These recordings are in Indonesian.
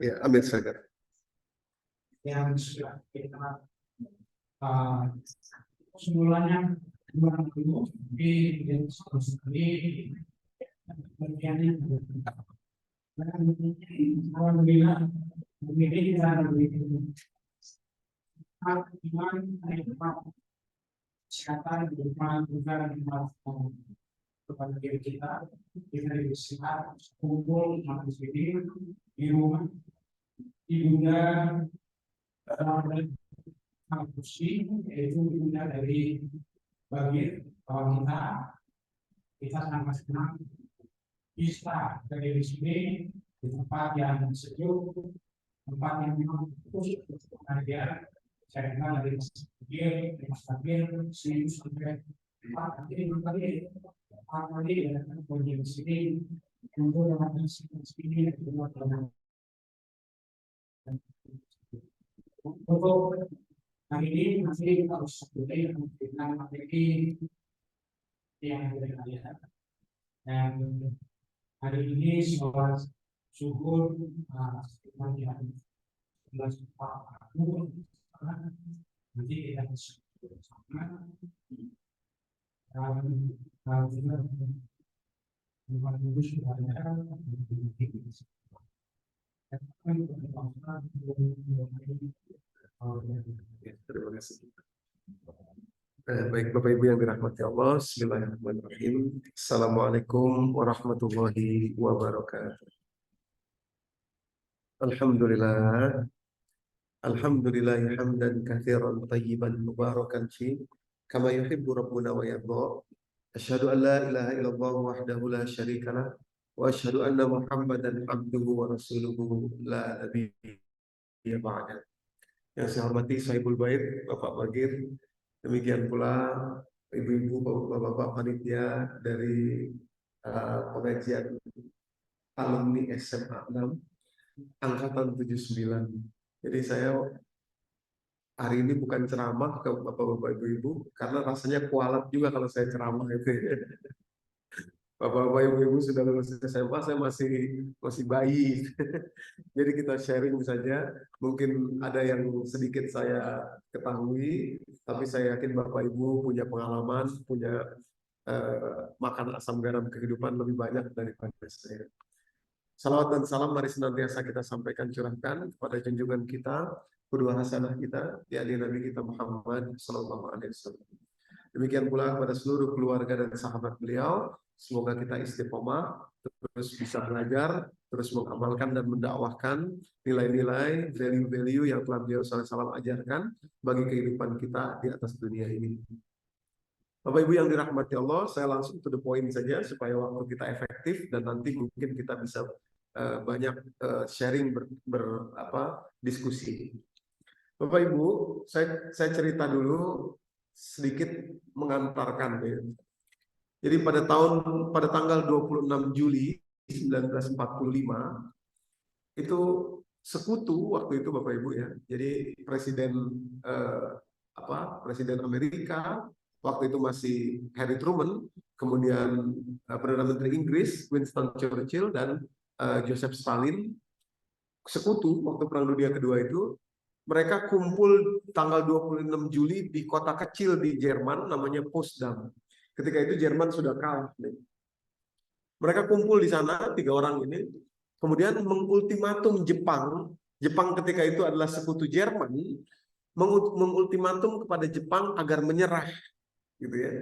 Ya, ambil saja. Yang sudah kita semulanya 2000 di sekali bagiannya alhamdulillah memilih cara kesehatan juga kepada diri kita bisa kumpul di rumah ibunda kursi yaitu ibunda dari Bagir bahwa kita sangat senang bisa dari di sini di tempat yang sejuk, tempat yang memang khusus untuk pengajian. Saya kenal dari Mas Bagir, seminggu sampai 4 kali dan kemudian di sini untuk yang di sini untuk hari ini masih harus seperti dengan materi yang kita dan hari ini sholat zuhur sekitar 11.40 nanti kita bersama dan juga menunggu sudah ada Terima kasih. Baik Bapak Ibu yang dirahmati Allah, Bismillahirrahmanirrahim. Assalamualaikum warahmatullahi wabarakatuh. Alhamdulillah, alhamdulillah hamdan katsiran tayyiban mubarakan fi kama yuhibbu rabbuna wa yarda. Asyhadu an la ilaha illallah wahdahu la syarikalah wa asyhadu anna Muhammadan abduhu wa rasuluhu la nabiyya ba'da. Yang saya hormati Saibul Bait, Bapak Bagir, demikian pula ibu-ibu, bapak-bapak panitia dari pengajian alumni SMA 6 angkatan 79. Jadi saya hari ini bukan ceramah ke bapak-bapak ibu-ibu karena rasanya kualat juga kalau saya ceramah itu. Bapak-bapak ibu-ibu sudah lulus SMA, saya masih bayi. Jadi kita sharing saja. Mungkin ada yang sedikit saya ketahui, tapi saya yakin Bapak Ibu punya pengalaman, punya makan asam garam kehidupan lebih banyak daripada saya. Salawat dan salam mari senantiasa kita sampaikan, curahkan kepada junjungan kita, kedua hasanah kita, yakni Nabi kita Muhammad SAW. Demikian pula kepada seluruh keluarga dan sahabat beliau. Semoga kita istiqomah, terus bisa belajar, terus mengamalkan dan mendakwahkan nilai-nilai, value-value yang telah beliau SAW ajarkan bagi kehidupan kita di atas dunia ini. Bapak Ibu yang dirahmati Allah, saya langsung to the point saja supaya waktu kita efektif dan nanti mungkin kita bisa banyak sharing diskusi. Bapak Ibu, saya cerita dulu sedikit mengantarkan ya. Jadi pada tanggal 26 Juli 1945 itu sekutu waktu itu Bapak Ibu ya. Jadi Presiden Amerika waktu itu masih Harry Truman, kemudian Perdana Menteri Inggris Winston Churchill dan Joseph Stalin, sekutu waktu Perang Dunia Kedua itu. Mereka kumpul tanggal 26 Juli di kota kecil di Jerman namanya Potsdam. Ketika itu Jerman sudah kalah. Mereka kumpul di sana, 3 orang ini, kemudian mengultimatum Jepang. Jepang ketika itu adalah sekutu Jerman, mengultimatum kepada Jepang agar menyerah, gitu ya.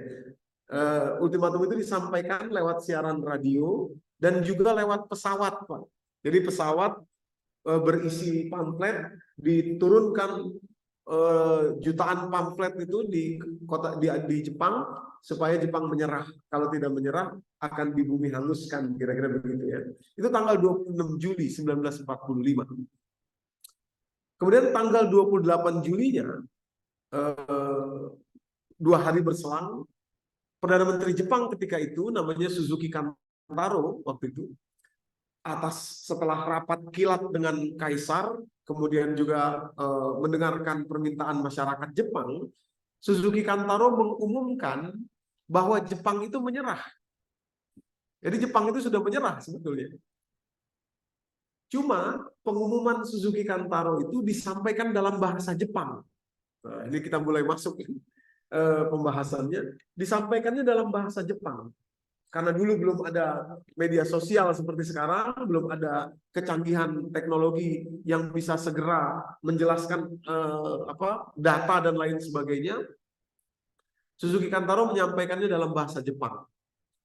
Ultimatum itu disampaikan lewat siaran radio dan juga lewat pesawat, Pak. Jadi pesawat berisi pamflet diturunkan jutaan pamflet itu di Jepang supaya Jepang menyerah. Kalau tidak menyerah akan dibumi hanguskan, kira-kira begitu ya. Itu tanggal 26 Juli 1945. Kemudian tanggal 28 Julinya 2 hari berselang, Perdana Menteri Jepang ketika itu namanya Suzuki Kantaro waktu itu, setelah rapat kilat dengan Kaisar, kemudian juga mendengarkan permintaan masyarakat Jepang, Suzuki Kantaro mengumumkan bahwa Jepang itu menyerah. Jadi Jepang itu sudah menyerah sebetulnya. Cuma pengumuman Suzuki Kantaro itu disampaikan dalam bahasa Jepang. Nah, ini kita mulai masuk pembahasannya. Disampaikannya dalam bahasa Jepang. Karena dulu belum ada media sosial seperti sekarang, belum ada kecanggihan teknologi yang bisa segera menjelaskan data dan lain sebagainya. Suzuki Kantaro menyampaikannya dalam bahasa Jepang.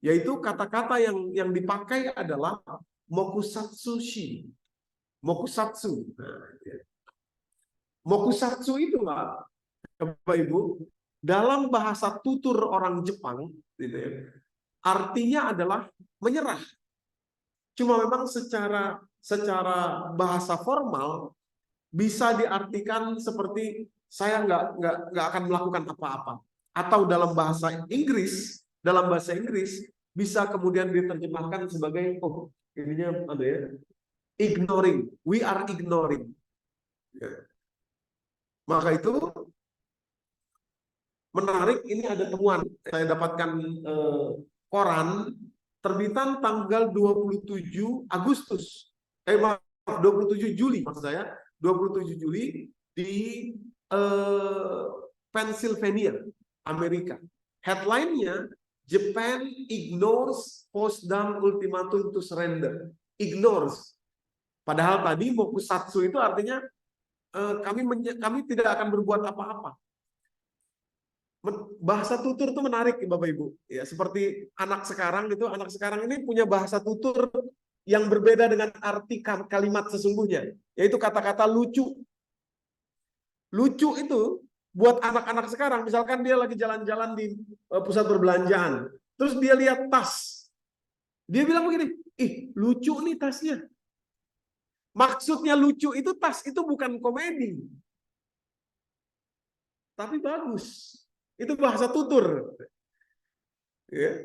Yaitu kata-kata yang dipakai adalah mokusatsushi. Mokusatsu. Mokusatsu itu, Bapak Ibu, dalam bahasa tutur orang Jepang, gitu ya, artinya adalah menyerah. Cuma memang secara bahasa formal bisa diartikan seperti saya nggak akan melakukan apa-apa. Atau dalam bahasa Inggris bisa kemudian diterjemahkan sebagai ininya ada ya, ignoring. We are ignoring. Ya. Maka itu menarik, ini ada temuan. Saya dapatkan koran terbitan tanggal 27 Agustus. 27 Juli maksud saya. 27 Juli di Pennsylvania, Amerika. Headline-nya, Japan ignores Potsdam ultimatum to surrender. Ignores. Padahal tadi mokusatsu itu artinya kami tidak akan berbuat apa-apa. Bahasa tutur itu menarik, Bapak Ibu. Ya, seperti anak sekarang ini punya bahasa tutur yang berbeda dengan arti kalimat sesungguhnya, yaitu kata-kata lucu. Lucu itu buat anak-anak sekarang, misalkan dia lagi jalan-jalan di pusat perbelanjaan, terus dia lihat tas. Dia bilang begini, "Ih, lucu nih tasnya." Maksudnya lucu itu tas itu bukan komedi. Tapi bagus. Itu bahasa tutur. Ya.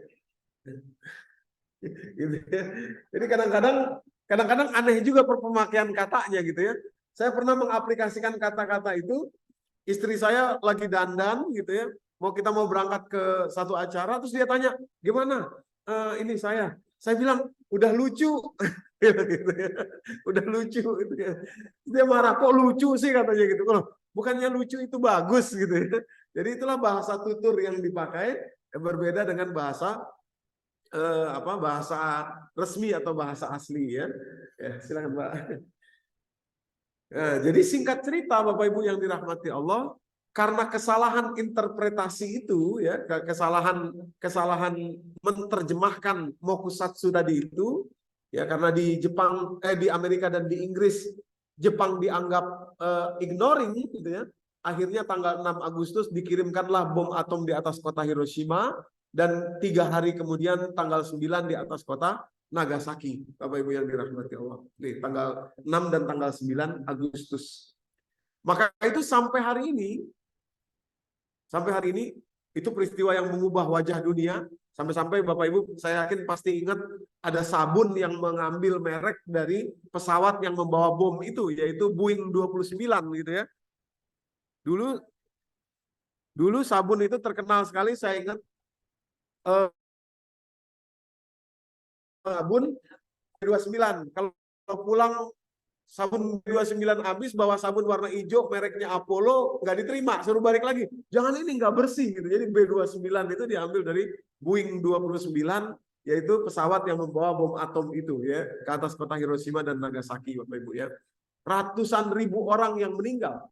Gitu ya. Jadi kadang-kadang aneh juga pemakaian katanya gitu ya. Saya pernah mengaplikasikan kata-kata itu, istri saya lagi dandan gitu ya. Kita mau berangkat ke satu acara, terus dia tanya, "Gimana? Ini saya." Saya bilang, "Udah lucu." Gitu ya. Udah lucu gitu ya. Dia marah, "Kok lucu sih?" katanya gitu. Kalau bukannya lucu itu bagus gitu ya. Jadi itulah bahasa tutur yang dipakai, berbeda dengan bahasa bahasa resmi atau bahasa asli ya. Ya, silakan Mbak. Jadi singkat cerita Bapak Ibu yang dirahmati Allah, karena kesalahan interpretasi itu ya, kesalahan menerjemahkan mokusatsu tadi itu ya, karena di Jepang di Amerika dan di Inggris Jepang dianggap ignoring gitu ya. Akhirnya tanggal 6 Agustus dikirimkanlah bom atom di atas kota Hiroshima, dan 3 hari kemudian tanggal 9 di atas kota Nagasaki, Bapak Ibu yang dirahmati Allah. Nih, tanggal 6 dan tanggal 9 Agustus. Maka itu sampai hari ini itu peristiwa yang mengubah wajah dunia. Sampai-sampai Bapak Ibu saya yakin pasti ingat ada sabun yang mengambil merek dari pesawat yang membawa bom itu, yaitu Boeing 29 gitu ya. Dulu sabun itu terkenal sekali, saya ingat sabun B29. Kalau pulang sabun B29 habis, bawa sabun warna hijau mereknya Apollo, nggak diterima, suruh balik lagi. Jangan, ini nggak bersih gitu. Jadi B29 itu diambil dari Boeing 29, yaitu pesawat yang membawa bom atom itu ya ke atas kota Hiroshima dan Nagasaki, Bapak Ibu ya. Ratusan ribu orang yang meninggal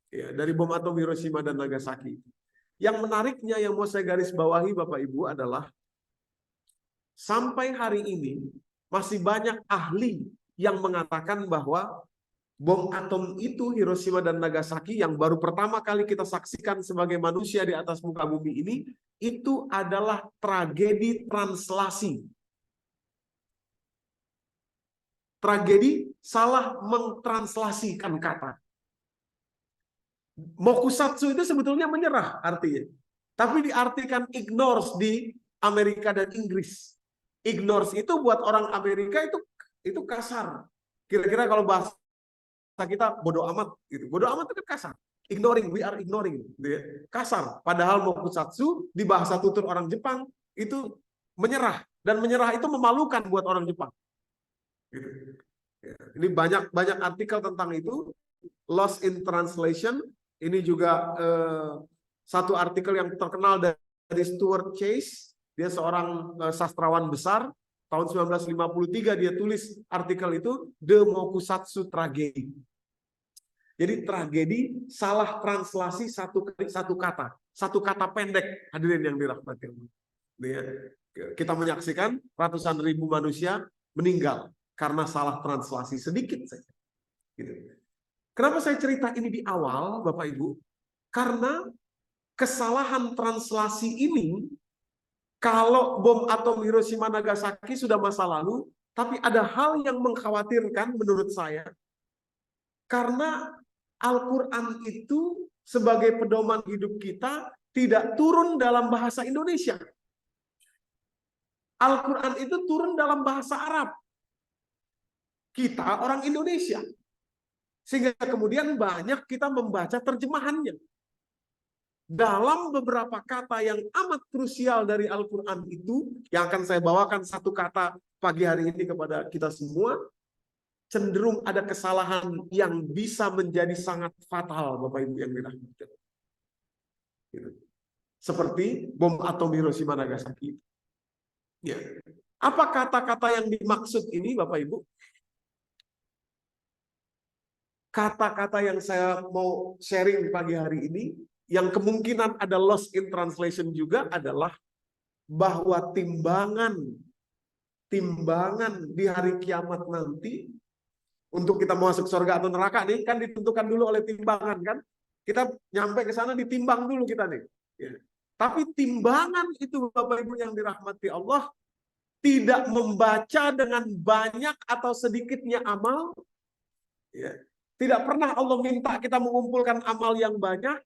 ya dari bom atom Hiroshima dan Nagasaki. Yang menariknya yang mau saya garis bawahi Bapak Ibu adalah sampai hari ini masih banyak ahli yang mengatakan bahwa bom atom itu Hiroshima dan Nagasaki yang baru pertama kali kita saksikan sebagai manusia di atas muka bumi ini, itu adalah tragedi translasi. Tragedi salah mentranslasikan kata. Mokusatsu itu sebetulnya menyerah artinya. Tapi diartikan ignores di Amerika dan Inggris. Ignores itu buat orang Amerika itu kasar. Kira-kira kalau bahasa kita bodoh amat gitu. Bodoh amat itu kan kasar. Ignoring, we are ignoring gitu ya. Kasar. Padahal mokusatsu di bahasa tutur orang Jepang itu menyerah, dan menyerah itu memalukan buat orang Jepang. Gitu. Ya, ini banyak artikel tentang itu. Lost in Translation. Ini juga satu artikel yang terkenal dari Stuart Chase. Dia seorang sastrawan besar. Tahun 1953 dia tulis artikel itu, The Mokusatsu Tragedy. Jadi tragedi salah translasi satu kata pendek. Hadirin yang dirahmati Allah. Kita menyaksikan ratusan ribu manusia meninggal karena salah translasi sedikit saja. Gitu. Kenapa saya cerita ini di awal, Bapak Ibu? Karena kesalahan translasi ini, kalau bom atom Hiroshima Nagasaki sudah masa lalu, tapi ada hal yang mengkhawatirkan menurut saya, karena Al-Quran itu sebagai pedoman hidup kita tidak turun dalam bahasa Indonesia. Al-Quran itu turun dalam bahasa Arab. Kita orang Indonesia. Sehingga kemudian banyak kita membaca terjemahannya. Dalam beberapa kata yang amat krusial dari Al-Quran itu, yang akan saya bawakan satu kata pagi hari ini kepada kita semua, cenderung ada kesalahan yang bisa menjadi sangat fatal, Bapak Ibu yang dirahmati. Seperti bom atom Hiroshima Nagasaki. Ya. Apa kata-kata yang dimaksud ini, Bapak Ibu? Kata-kata yang saya mau sharing pagi hari ini, yang kemungkinan ada lost in translation juga adalah bahwa timbangan di hari kiamat nanti, untuk kita masuk surga atau neraka nih, kan ditentukan dulu oleh timbangan, kan? Kita nyampe ke sana ditimbang dulu kita nih. Ya. Tapi timbangan itu, Bapak Ibu yang dirahmati Allah, tidak membaca dengan banyak atau sedikitnya amal. Ya. Tidak pernah Allah minta kita mengumpulkan amal yang banyak,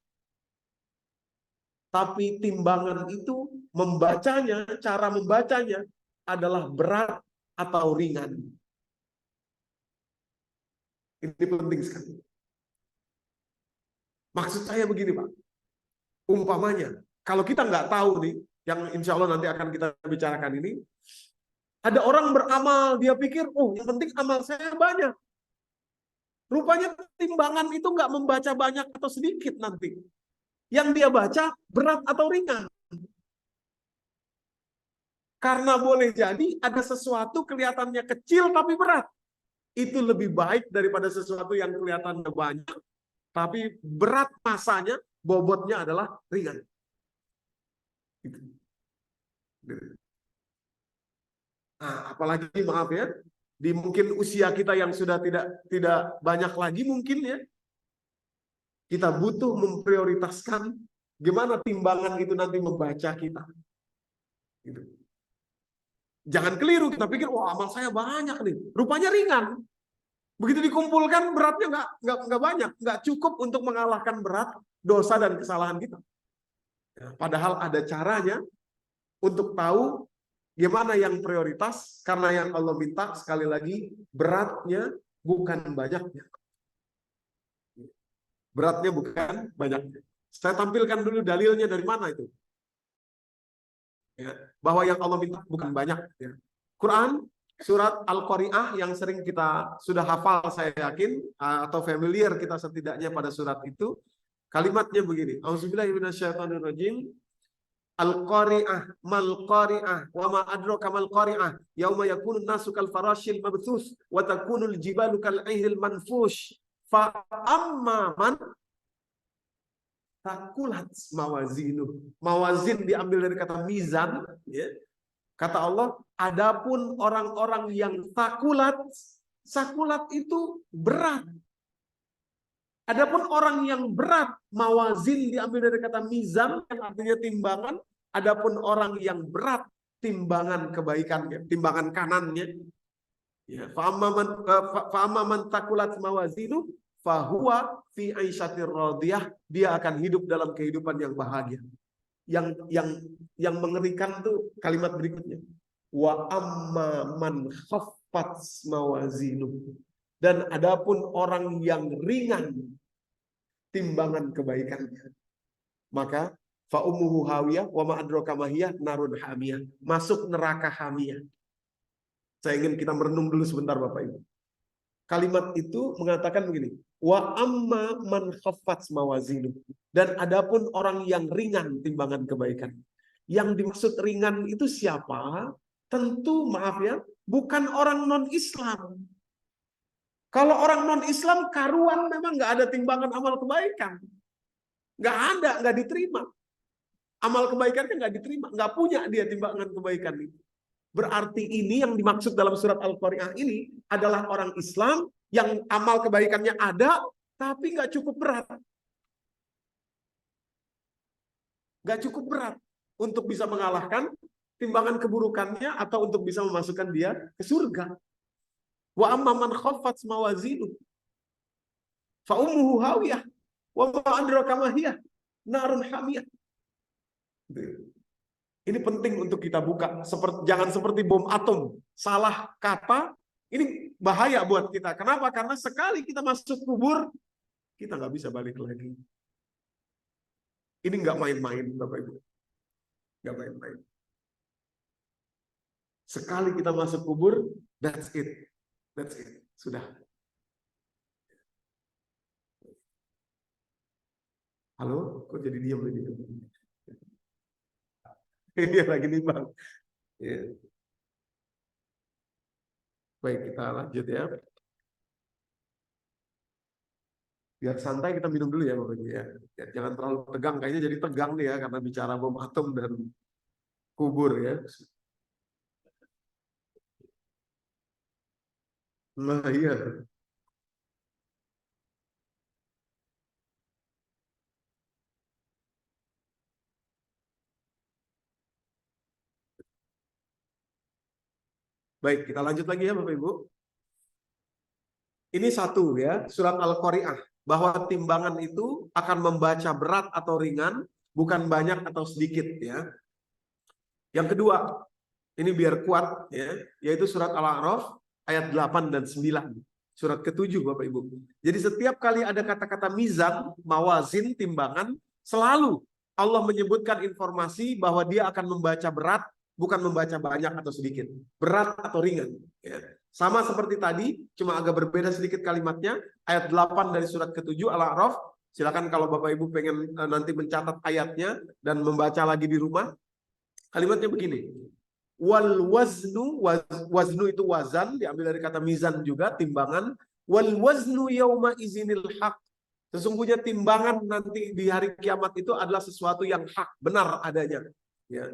tapi timbangan itu membacanya, cara membacanya adalah berat atau ringan. Ini penting sekali. Maksud saya begini, Pak. Umpamanya, kalau kita nggak tahu nih, yang insya Allah nanti akan kita bicarakan ini, ada orang beramal, dia pikir, oh yang penting amal saya banyak. Rupanya timbangan itu nggak membaca banyak atau sedikit nanti. Yang dia baca berat atau ringan. Karena boleh jadi ada sesuatu kelihatannya kecil tapi berat. Itu lebih baik daripada sesuatu yang kelihatannya banyak, tapi berat masanya, bobotnya adalah ringan. Nah, apalagi maaf ya, di mungkin usia kita yang sudah tidak banyak lagi mungkin ya, kita butuh memprioritaskan gimana timbangan itu nanti membaca kita. Gitu. Jangan keliru, kita pikir, wah amal saya banyak nih, rupanya ringan. Begitu dikumpulkan beratnya nggak banyak, nggak cukup untuk mengalahkan berat dosa dan kesalahan kita. Padahal ada caranya untuk tahu gimana yang prioritas, karena yang Allah minta sekali lagi beratnya bukan banyaknya. Beratnya bukan banyaknya. Saya tampilkan dulu dalilnya dari mana itu. Ya, bahwa yang Allah minta bukan banyak. Ya. Quran surat Al-Qari'ah yang sering kita sudah hafal, saya yakin, atau familiar kita setidaknya pada surat itu, kalimatnya begini. Auzubillahi minasyaitonirrajim. Al-Qari'ah mal Qari'ah wa ma adraka mal Qari'ah yauma yakunu nasu kal farashil mabthus wa takunul jibalu kal aihil manfush fa amma man takulat mawazinu. Mawazin diambil dari kata mizan, ya. Kata Allah, adapun orang-orang yang sakulat itu berat. Adapun orang yang berat, mawazin diambil dari kata mizan yang artinya timbangan. Adapun orang yang berat, timbangan kebaikannya, timbangan kanannya. Ya, fa'amma man takulat mawazinu fahuwa fi aisyatir radiyah, dia akan hidup dalam kehidupan yang bahagia. Yang mengerikan tuh kalimat berikutnya. Wa amma man khaffat mawazinu, dan adapun orang yang ringan timbangan kebaikannya, maka fa ummuhu hawiyah wa ma adraka ma hiya narun hamiyah, masuk neraka hamiyah. Saya ingin kita merenung dulu sebentar Bapak Ibu. kalimat itu mengatakan begini, wa amma man khaffat mawazinu, dan adapun orang yang ringan timbangan kebaikan. Yang dimaksud ringan itu siapa? Tentu maaf ya, bukan orang non-Islam. Kalau orang non-Islam karuan memang nggak ada timbangan amal kebaikan. Nggak ada, nggak diterima. Amal kebaikannya nggak diterima, nggak punya dia timbangan kebaikan itu. Berarti ini yang dimaksud dalam surat Al-Qari'ah ini adalah orang Islam yang amal kebaikannya ada, tapi nggak cukup berat. Nggak cukup berat untuk bisa mengalahkan timbangan keburukannya atau untuk bisa memasukkan dia ke surga. Wa amma man khaffat mawazinu fa ummuhu hawiyah wa ma adraka ma hiya narun hamiyah. Ini penting untuk kita buka. Jangan seperti bom atom, salah kata, ini bahaya buat kita. Kenapa? Karena sekali kita masuk kubur, kita nggak bisa balik lagi. Ini nggak main-main, Bapak Ibu. Nggak main-main. Sekali kita masuk kubur, that's it. That's it. Sudah. Halo? Kok jadi diam lagi? Dia lagi nimbang. Ya. Baik, kita lanjut ya. Biar santai kita minum dulu ya Bapak Ibu ya. Jangan terlalu tegang, kayaknya jadi tegang nih ya karena bicara bom atom dan kubur ya. Nah iya. Baik, kita lanjut lagi ya Bapak Ibu. Ini satu ya, surat Al-Qari'ah, bahwa timbangan itu akan membaca berat atau ringan, bukan banyak atau sedikit ya. Yang kedua, ini biar kuat ya, yaitu surat Al-A'raf ayat 8 dan 9. Surat ke-7 Bapak Ibu. Jadi setiap kali ada kata-kata mizan, mawazin, timbangan, selalu Allah menyebutkan informasi bahwa dia akan membaca berat, bukan membaca banyak atau sedikit. Berat atau ringan. Ya. Sama seperti tadi, cuma agak berbeda sedikit kalimatnya. Ayat 8 dari surat ke-7 Al-A'raf. Silakan kalau Bapak Ibu pengen nanti mencatat ayatnya dan membaca lagi di rumah. Kalimatnya begini. Wal waznu, waznu itu wazan, diambil dari kata mizan juga, timbangan. Wal waznu yauma izinil haq. Sesungguhnya timbangan nanti di hari kiamat itu adalah sesuatu yang hak, benar adanya. Ya.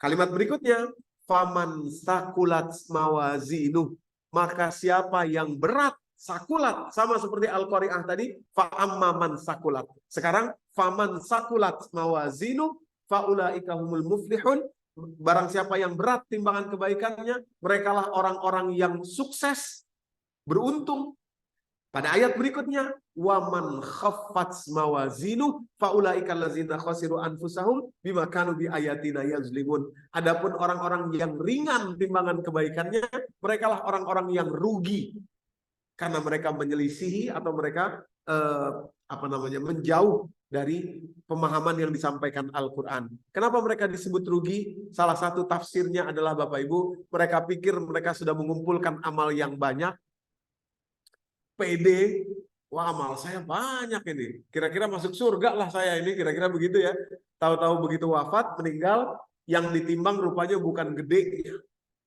Kalimat berikutnya, faman sakulat mawazinu, maka siapa yang berat, sakulat, sama seperti Al-Qari'ah tadi, fa'amman sakulat. Sekarang, faman sakulat mawazinu, fa'ulaika humul muflihun. Barang siapa yang berat timbangan kebaikannya, merekalah orang-orang yang sukses, beruntung. Pada ayat berikutnya, waman khaffat mawazinu faulaika allazina khasiru anfusahum bima kanu bi ayatina yazlimun. Adapun orang-orang yang ringan timbangan kebaikannya, merekalah orang-orang yang rugi karena mereka menyelisihi atau mereka menjauh dari pemahaman yang disampaikan Al-Quran. Kenapa mereka disebut rugi? Salah satu tafsirnya adalah Bapak Ibu, mereka pikir mereka sudah mengumpulkan amal yang banyak, pede, wah amal saya banyak ini, kira-kira masuk surga lah saya ini, kira-kira begitu ya. Tahu-tahu begitu wafat, meninggal, yang ditimbang rupanya bukan gede,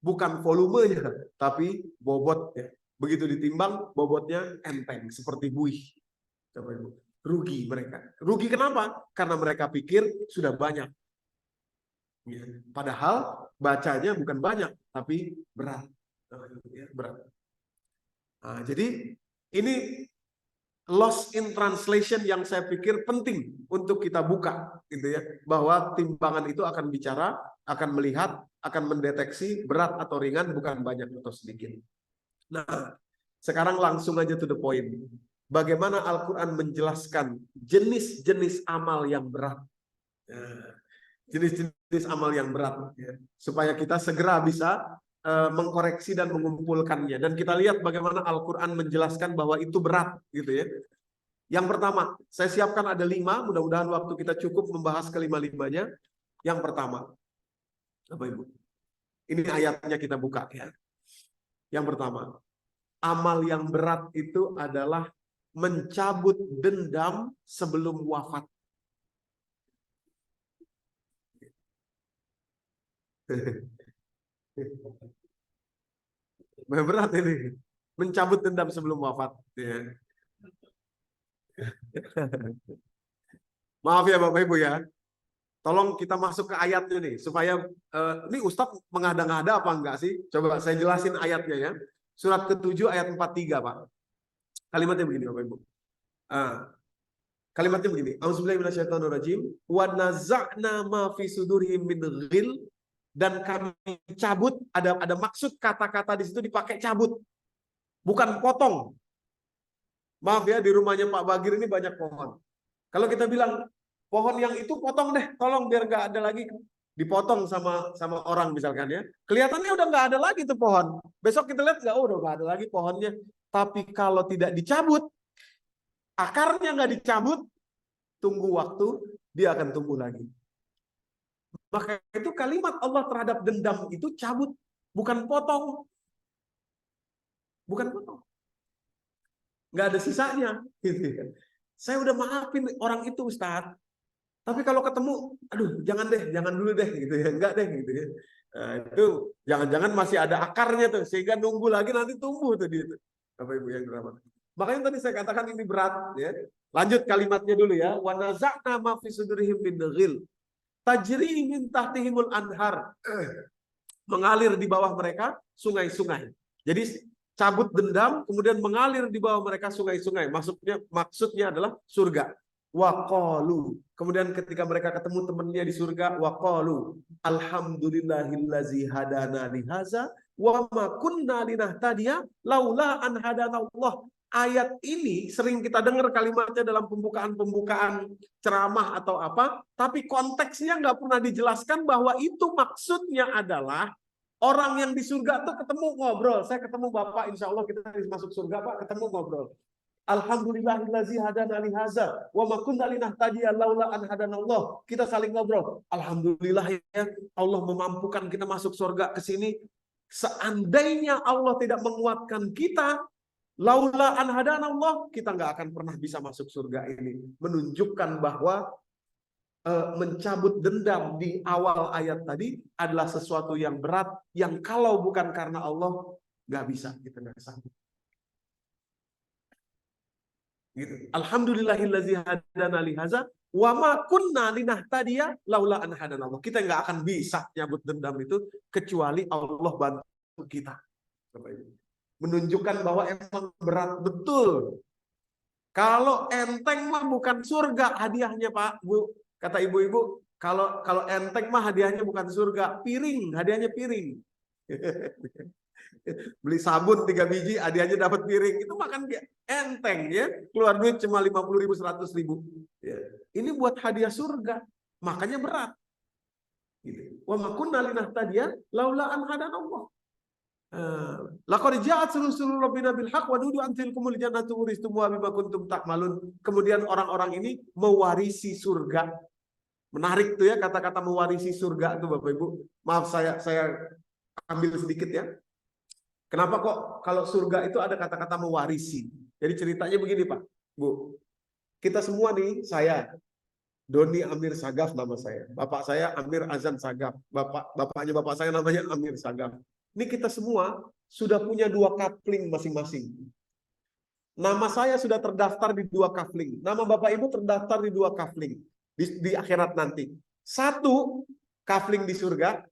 bukan volumenya, tapi bobotnya. Begitu ditimbang, bobotnya enteng, seperti buih. Rugi mereka. Rugi kenapa? Karena mereka pikir sudah banyak. Padahal bacanya bukan banyak, tapi berat. Berat. Nah, jadi ini lost in translation yang saya pikir penting untuk kita buka, gitu ya, bahwa timbangan itu akan bicara, akan melihat, akan mendeteksi berat atau ringan, bukan banyak atau sedikit. Nah, sekarang langsung aja to the point. Bagaimana Al-Quran menjelaskan jenis-jenis amal yang berat, jenis-jenis amal yang berat, ya, supaya kita segera bisa mengkoreksi dan mengumpulkannya. Dan kita lihat bagaimana Al-Quran menjelaskan bahwa itu berat, gitu ya. Yang pertama, saya siapkan ada 5, mudah-mudahan waktu kita cukup membahas kelima-limanya. Yang pertama, Bapak Ibu, ini ayatnya kita buka ya. Yang pertama, amal yang berat itu adalah mencabut dendam sebelum wafat. Berat ini, mencabut dendam sebelum wafat. Ya. Maaf ya Bapak Ibu ya. Tolong kita masuk ke ayatnya nih, supaya ini Ustadz mengada-ngada apa enggak sih? Coba saya jelasin ayatnya ya. Surat ke-7 ayat 43 Pak. Kalimatnya begini Bapak Ibu. Kalimatnya begini. Auzubillahi minasyaitonirrajim. Wa naza'na ma fi sudurihim min ghil, dan kami cabut, ada maksud kata-kata di situ dipakai cabut. Bukan potong. Maaf ya, di rumahnya Pak Bagir ini banyak pohon. Kalau kita bilang pohon yang itu potong deh, tolong biar nggak ada lagi, dipotong sama orang misalkan ya. Kelihatannya udah nggak ada lagi tuh pohon. Besok kita lihat udah nggak ada lagi pohonnya. Tapi kalau tidak dicabut, akarnya nggak dicabut, tunggu waktu, dia akan tumbuh lagi. Maka itu kalimat Allah terhadap dendam itu cabut, bukan potong. Bukan potong. Nggak ada sisanya. Gitu. Saya udah maafin orang itu Ustadz. Tapi kalau ketemu, aduh jangan deh, jangan dulu deh gitu ya. Enggak deh gitu ya. Nah, itu jangan-jangan masih ada akarnya tuh, sehingga nunggu lagi nanti tumbuh tuh dia. Bapak Ibu yang dirahmati. Makanya tadi saya katakan ini berat ya. Lanjut kalimatnya dulu ya. Wa naza'na ma fi sudurihim min ghil tajri min tahtihimul anhar. Mengalir di bawah mereka sungai-sungai. Jadi cabut dendam, kemudian mengalir di bawah mereka sungai-sungai. Maksudnya adalah surga. Waqalu. Kemudian ketika mereka ketemu temannya di surga, waqalu alhamdulillahillazi hadana lihaza wa ma kunna linahtadiya laula an hadanallah. Ayat ini sering kita dengar kalimatnya dalam pembukaan ceramah atau apa, tapi konteksnya nggak pernah dijelaskan bahwa itu maksudnya adalah orang yang di surga tuh ketemu ngobrol. Saya ketemu Bapak, insya Allah kita masuk surga Pak, ketemu ngobrol. Alhamdulillahillazi hadana lihaza wa ma kunna linahtadiya laula an hadanallah. Kita saling ngobrol. Alhamdulillah ya, Allah memampukan kita masuk surga ke sini. Seandainya Allah tidak menguatkan kita, laula an hadanallah, kita nggak akan pernah bisa masuk surga ini. Menunjukkan bahwa mencabut dendam di awal ayat tadi adalah sesuatu yang berat, yang kalau bukan karena Allah nggak bisa, kita nggak sanggup. Gitu. Alhamdulillahillazi hadana lihaza wa ma kunna linahtadiya laula an hadanallah. Kita nggak akan bisa nyabut dendam itu kecuali Allah bantu kita. Menunjukkan bahwa emang berat betul. Kalau enteng mah bukan surga hadiahnya Pak Bu. Kata ibu-ibu, kalau enteng mah hadiahnya bukan surga, piring, hadiahnya piring. Beli sabun 3 biji, hadiahnya dapat piring. Itu makan enteng ya. Keluar duit cuma 50.000, 100.000. Ya. Ini buat hadiah surga. Makanya berat. Gitu. Wa ma kunna linahtadiya laula an hadanallah. Laqad ja'at rusulur rabbina bil haqq wa nudu an tilkumul jannatu uristumuha bima kuntum ta'malun. Kemudian orang-orang ini mewarisi surga. Menarik tuh ya kata-kata mewarisi surga itu Bapak Ibu. Maaf saya ambil sedikit ya. Kenapa kok kalau surga itu ada kata-kata mewarisi? Jadi ceritanya begini Pak, Bu. Kita semua nih, saya Doni Amir Sagaf nama saya. Bapak saya Amir Azan Sagaf. Bapaknya bapak saya namanya Amir Sagaf. Ini kita semua sudah punya 2 kafling masing-masing. Nama saya sudah terdaftar di 2 kafling. Nama Bapak Ibu terdaftar di 2 kafling. Di akhirat nanti. 1 kafling di surga,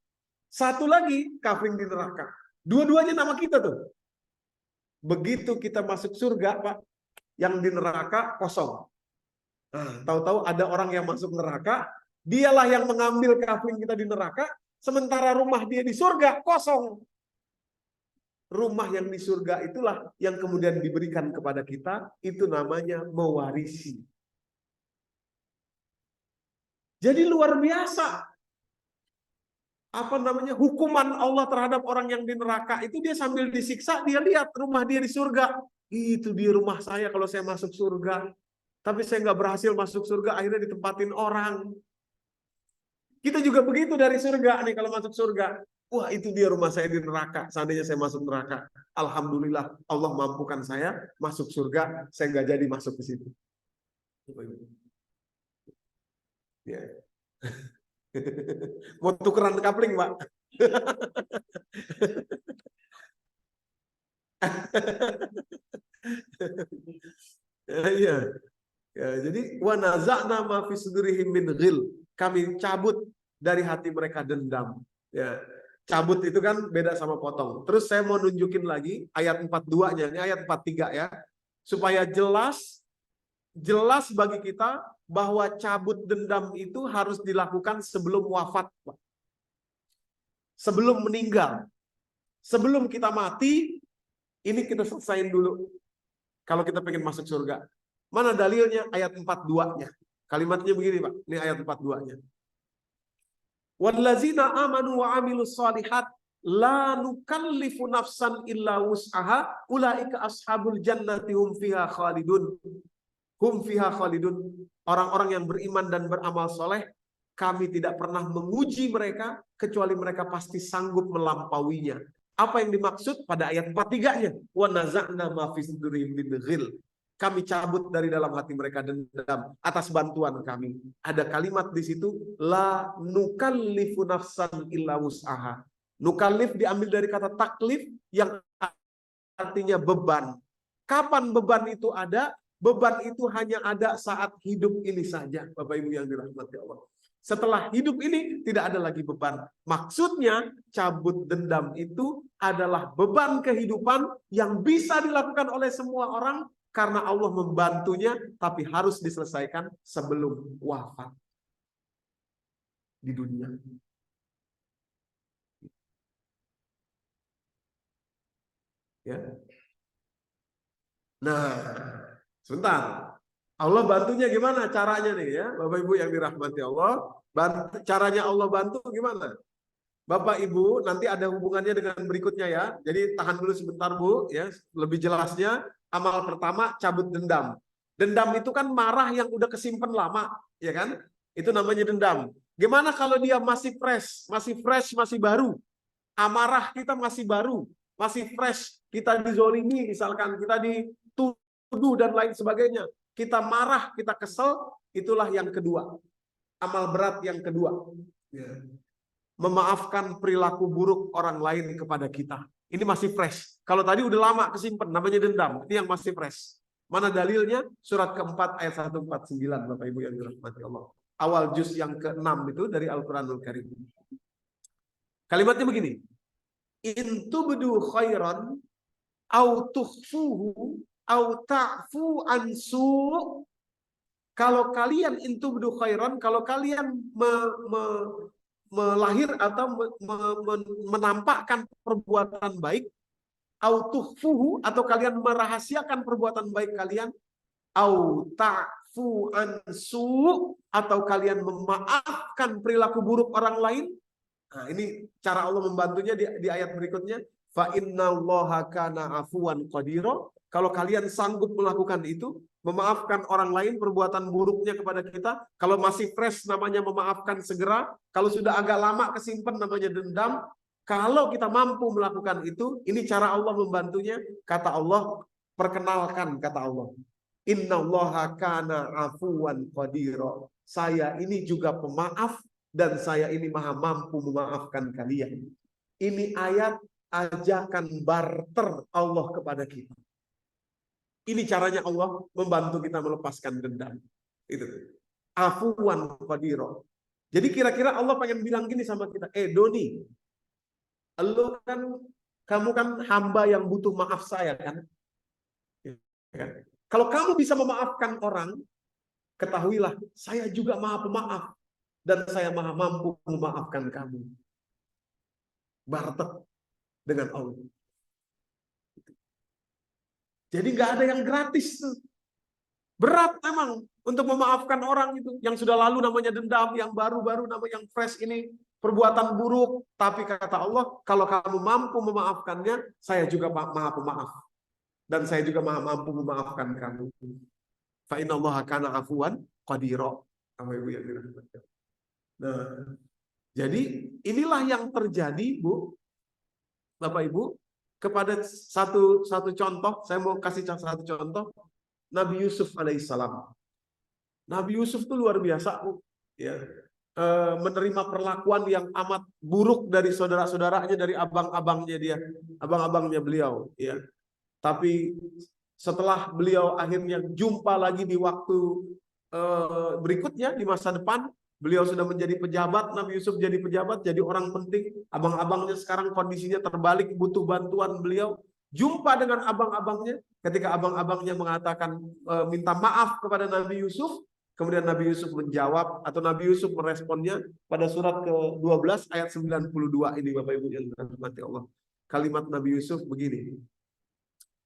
1 lagi kafling di neraka. Dua-duanya nama kita tuh. Begitu kita masuk surga, Pak, yang di neraka kosong. Nah, tahu-tahu ada orang yang masuk neraka, dialah yang mengambil kafling kita di neraka, sementara rumah dia di surga kosong. Rumah yang di surga itulah yang kemudian diberikan kepada kita, itu namanya mewarisi. Jadi luar biasa. Hukuman Allah terhadap orang yang di neraka itu, dia sambil disiksa dia lihat rumah dia di surga. Itu di rumah saya kalau saya masuk surga, tapi saya nggak berhasil masuk surga, akhirnya ditempatin orang. Kita juga begitu dari surga nih kalau masuk surga. Wah, itu dia rumah saya di neraka. Seandainya saya masuk neraka, alhamdulillah Allah mampukan saya masuk surga. Saya nggak jadi masuk ke situ. Ya. Mau tukeran kapling, Pak? Iya. Ya, jadi wa naza'na ma fi sudurihim min ghil. Kami cabut dari hati mereka dendam. Ya. Cabut itu kan beda sama potong. Terus saya mau nunjukin lagi ayat 42-nya. Ini ayat 43 ya. Supaya jelas bagi kita bahwa cabut dendam itu harus dilakukan sebelum wafat, Pak. Sebelum meninggal. Sebelum kita mati, ini kita selesain dulu. Kalau kita pengen masuk surga. Mana dalilnya? Ayat 42-nya. Kalimatnya begini, Pak. Ini ayat 42-nya. Wallazina amanu wa amilus shalihat la nukallifu nafsan illa wus'aha ulaika ashabul jannati hum fiha khalidun. Hum fiha khalidun. Orang-orang yang beriman dan beramal soleh, kami tidak pernah menguji mereka kecuali mereka pasti sanggup melampauinya. Apa yang dimaksud pada ayat 43-nya? Wa naza'na ma fi sudurihim min ghil. Kami cabut dari dalam hati mereka dendam atas bantuan kami. Ada kalimat di situ, la nukallifu nafsan illa wus'aha. Nukallif diambil dari kata taklif yang artinya beban. Kapan beban itu ada? Beban itu hanya ada saat hidup ini saja, Bapak Ibu yang dirahmati Allah. Setelah hidup ini tidak ada lagi beban. Maksudnya cabut dendam itu adalah beban kehidupan yang bisa dilakukan oleh semua orang karena Allah membantunya, tapi harus diselesaikan sebelum wafat di dunia. Ya. Nah, sebentar. Allah bantunya gimana caranya nih ya, Bapak Ibu yang dirahmati Allah. Caranya Allah bantu gimana? Bapak Ibu nanti ada hubungannya dengan berikutnya ya. Jadi tahan dulu sebentar Bu ya. Lebih jelasnya, amal pertama cabut dendam. Dendam itu kan marah yang udah kesimpan lama, ya kan? Itu namanya dendam. Gimana kalau dia masih fresh, masih baru? Amarah kita masih baru, masih fresh. Kita dizolimi misalkan, kita dituduh dan lain sebagainya. Kita marah, kita kesel, itulah yang kedua. Amal berat yang kedua. Memaafkan perilaku buruk orang lain kepada kita. Ini masih fresh. Kalau tadi udah lama kesimpan, namanya dendam. Ini yang masih fresh. Mana dalilnya? Surat keempat ayat 149, Bapak Ibu yang dirahmati Allah. Awal juz yang ke-6 itu dari Al-Quranul Karim. Kalimatnya begini. In tubdu khairan au tukhfuhu au ta'fu an su'. Kalau kalian intubdu khairan, kalau kalian melahir atau menampakkan perbuatan baik, au tukhfuhu, atau kalian merahasiakan perbuatan baik kalian, au ta'fu an su', atau kalian memaafkan perilaku buruk orang lain. Nah, ini cara Allah membantunya di ayat berikutnya. Fa innallaha kana afuwan qadira. Kalau kalian sanggup melakukan itu, memaafkan orang lain perbuatan buruknya kepada kita, kalau masih fresh namanya memaafkan segera, kalau sudah agak lama kesimpan namanya dendam. Kalau kita mampu melakukan itu, ini cara Allah membantunya. Kata Allah, perkenalkan kata Allah. Innallaha kana afuwan qadira. Saya ini juga pemaaf dan saya ini maha mampu memaafkan kalian. Ini ayat ajakan barter Allah kepada kita. Ini caranya Allah membantu kita melepaskan dendam. Itu. Afuwan qadira. Jadi kira-kira Allah pengen bilang gini sama kita, Doni, kamu kan hamba yang butuh maaf saya kan? Kalau kamu bisa memaafkan orang, ketahuilah saya juga maha pemaaf dan saya maha mampu memaafkan kamu. Barter dengan Allah. Jadi nggak ada yang gratis tuh. Berat memang untuk memaafkan orang itu. Yang sudah lalu namanya dendam, yang baru-baru namanya yang fresh ini perbuatan buruk. Tapi kata Allah, kalau kamu mampu memaafkannya, saya juga maha pemaaf. Dan saya juga maha mampu memaafkan kamu. Fa innallaha kana afuwan qadira. Sama Ibu yang dirahmati. Nah, Jadi inilah yang terjadi, Bu, Bapak Ibu, kepada satu contoh. Saya mau kasih satu contoh, Nabi Yusuf alaihissalam. Nabi Yusuf itu luar biasa, Bu. Ya, menerima perlakuan yang amat buruk dari saudara-saudaranya, dari abang-abangnya beliau. Ya, tapi setelah beliau akhirnya jumpa lagi di waktu berikutnya, di masa depan, beliau sudah menjadi pejabat. Nabi Yusuf jadi pejabat, jadi orang penting. Abang-abangnya sekarang kondisinya terbalik, butuh bantuan beliau. Jumpa dengan abang-abangnya, ketika abang-abangnya mengatakan minta maaf kepada Nabi Yusuf, kemudian Nabi Yusuf menjawab, atau Nabi Yusuf meresponnya pada surat ke-12 ayat 92 ini, Bapak Ibu yang dirahmati Allah. Kalimat Nabi Yusuf begini.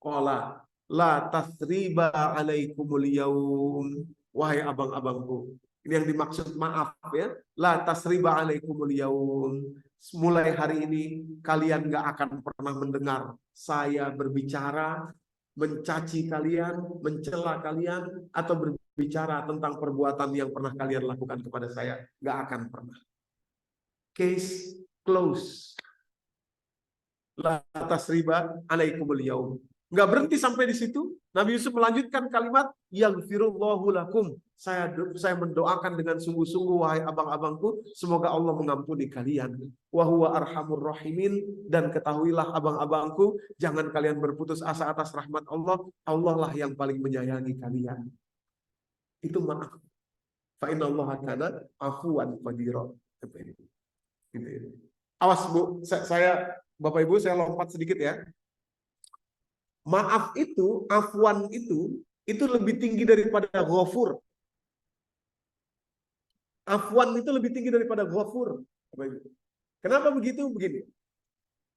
Qala la tasriba alaikumul yaum. Wahai abang-abangku. Ini yang dimaksud maaf, ya. La tasriba alaikumul yaum. Mulai hari ini kalian gak akan pernah mendengar saya berbicara, mencaci kalian, mencela kalian, atau berbicara tentang perbuatan yang pernah kalian lakukan kepada saya. Gak akan pernah. Case close. La tasriba alaikumul yaum. Nggak berhenti sampai di situ. Nabi Yusuf melanjutkan kalimat, yaghfirullahu lakum. Saya mendoakan dengan sungguh-sungguh, wahai abang-abangku, semoga Allah mengampuni kalian. Wa huwa arhamur rahimin. Dan ketahuilah abang-abangku, jangan kalian berputus asa atas rahmat Allah. Allah lah yang paling menyayangi kalian. Itu maaf. Fa innallaha kana afuwan qadira. Awas, Bu, Bapak Ibu, saya lompat sedikit ya. Maaf itu, afwan itu lebih tinggi daripada ghafur. Afwan itu lebih tinggi daripada ghafur. Kenapa begitu? Begini.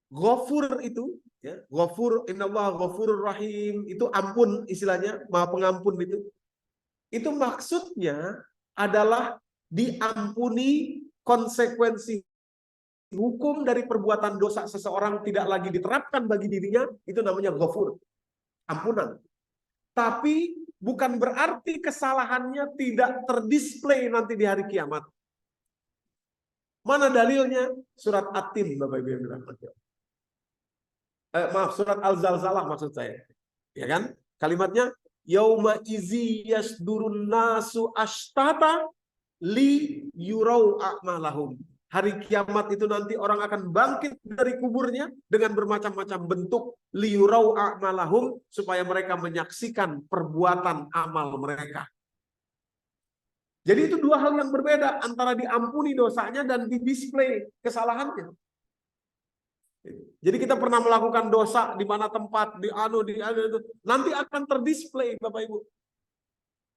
Ghafur itu, ya, ghafur, innallaha ghafurur rahim, itu ampun istilahnya, Maha Pengampun itu. Itu maksudnya adalah diampuni konsekuensi hukum dari perbuatan dosa seseorang tidak lagi diterapkan bagi dirinya, itu namanya ghafur, ampunan. Tapi bukan berarti kesalahannya tidak terdisplay nanti di hari kiamat. Mana dalilnya? Surat At-Tin, Bapak Ibu yang dirahmati. Surat Al-Zalzalah maksud saya. Ya kan? Kalimatnya yauma izi yasdurun nasu ashtata li yurau a'malahum. Hari kiamat itu nanti orang akan bangkit dari kuburnya dengan bermacam-macam bentuk, liyurau a'malahum, supaya mereka menyaksikan perbuatan amal mereka. Jadi itu dua hal yang berbeda, antara diampuni dosanya dan didisplay kesalahannya. Jadi kita pernah melakukan dosa di mana tempat, di itu, nanti akan terdisplay, Bapak Ibu.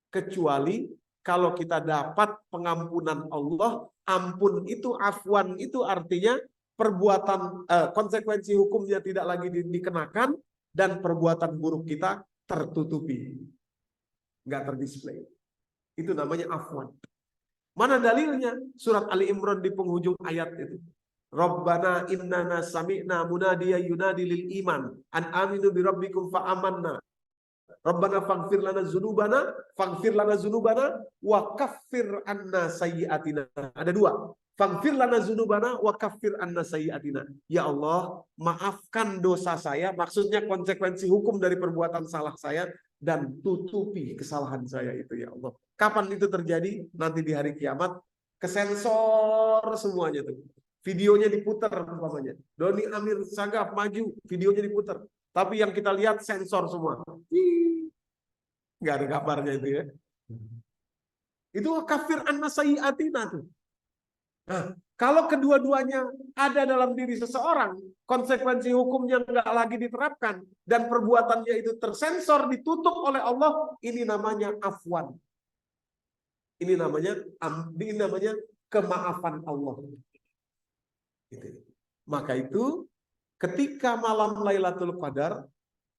Kecuali kalau kita dapat pengampunan Allah, ampun itu, afwan itu artinya perbuatan, konsekuensi hukumnya tidak lagi dikenakan, dan perbuatan buruk kita tertutupi, nggak terdisplay. Itu namanya afwan. Mana dalilnya? Surat Ali Imran di penghujung ayat itu. Rabbana innana sami'na munadiya yunadi lil iman an aminu bi rabbikum fa amanna. Rabbana faghfir lana dzunubana wa kaffir anna sayyi'atina. Ada dua. Faghfir lana dzunubana wa kaffir anna sayyi'atina. Ya Allah, maafkan dosa saya, maksudnya konsekuensi hukum dari perbuatan salah saya, dan tutupi kesalahan saya itu, ya Allah. Kapan itu terjadi? Nanti di hari kiamat, kesensor semuanya tuh. Videonya diputar umpamanya. Doni Amir Sagaf maju, videonya diputar. Tapi yang kita lihat sensor semua. Nggak ada kabarnya itu, ya. Itu kafir anna sayyi'atina tuh. Nah, kalau kedua-duanya ada dalam diri seseorang, konsekuensi hukumnya nggak lagi diterapkan, dan perbuatannya itu tersensor, ditutup oleh Allah, ini namanya afwan. Ini namanya kemaafan Allah. Maka itu, ketika malam Lailatul Qadar,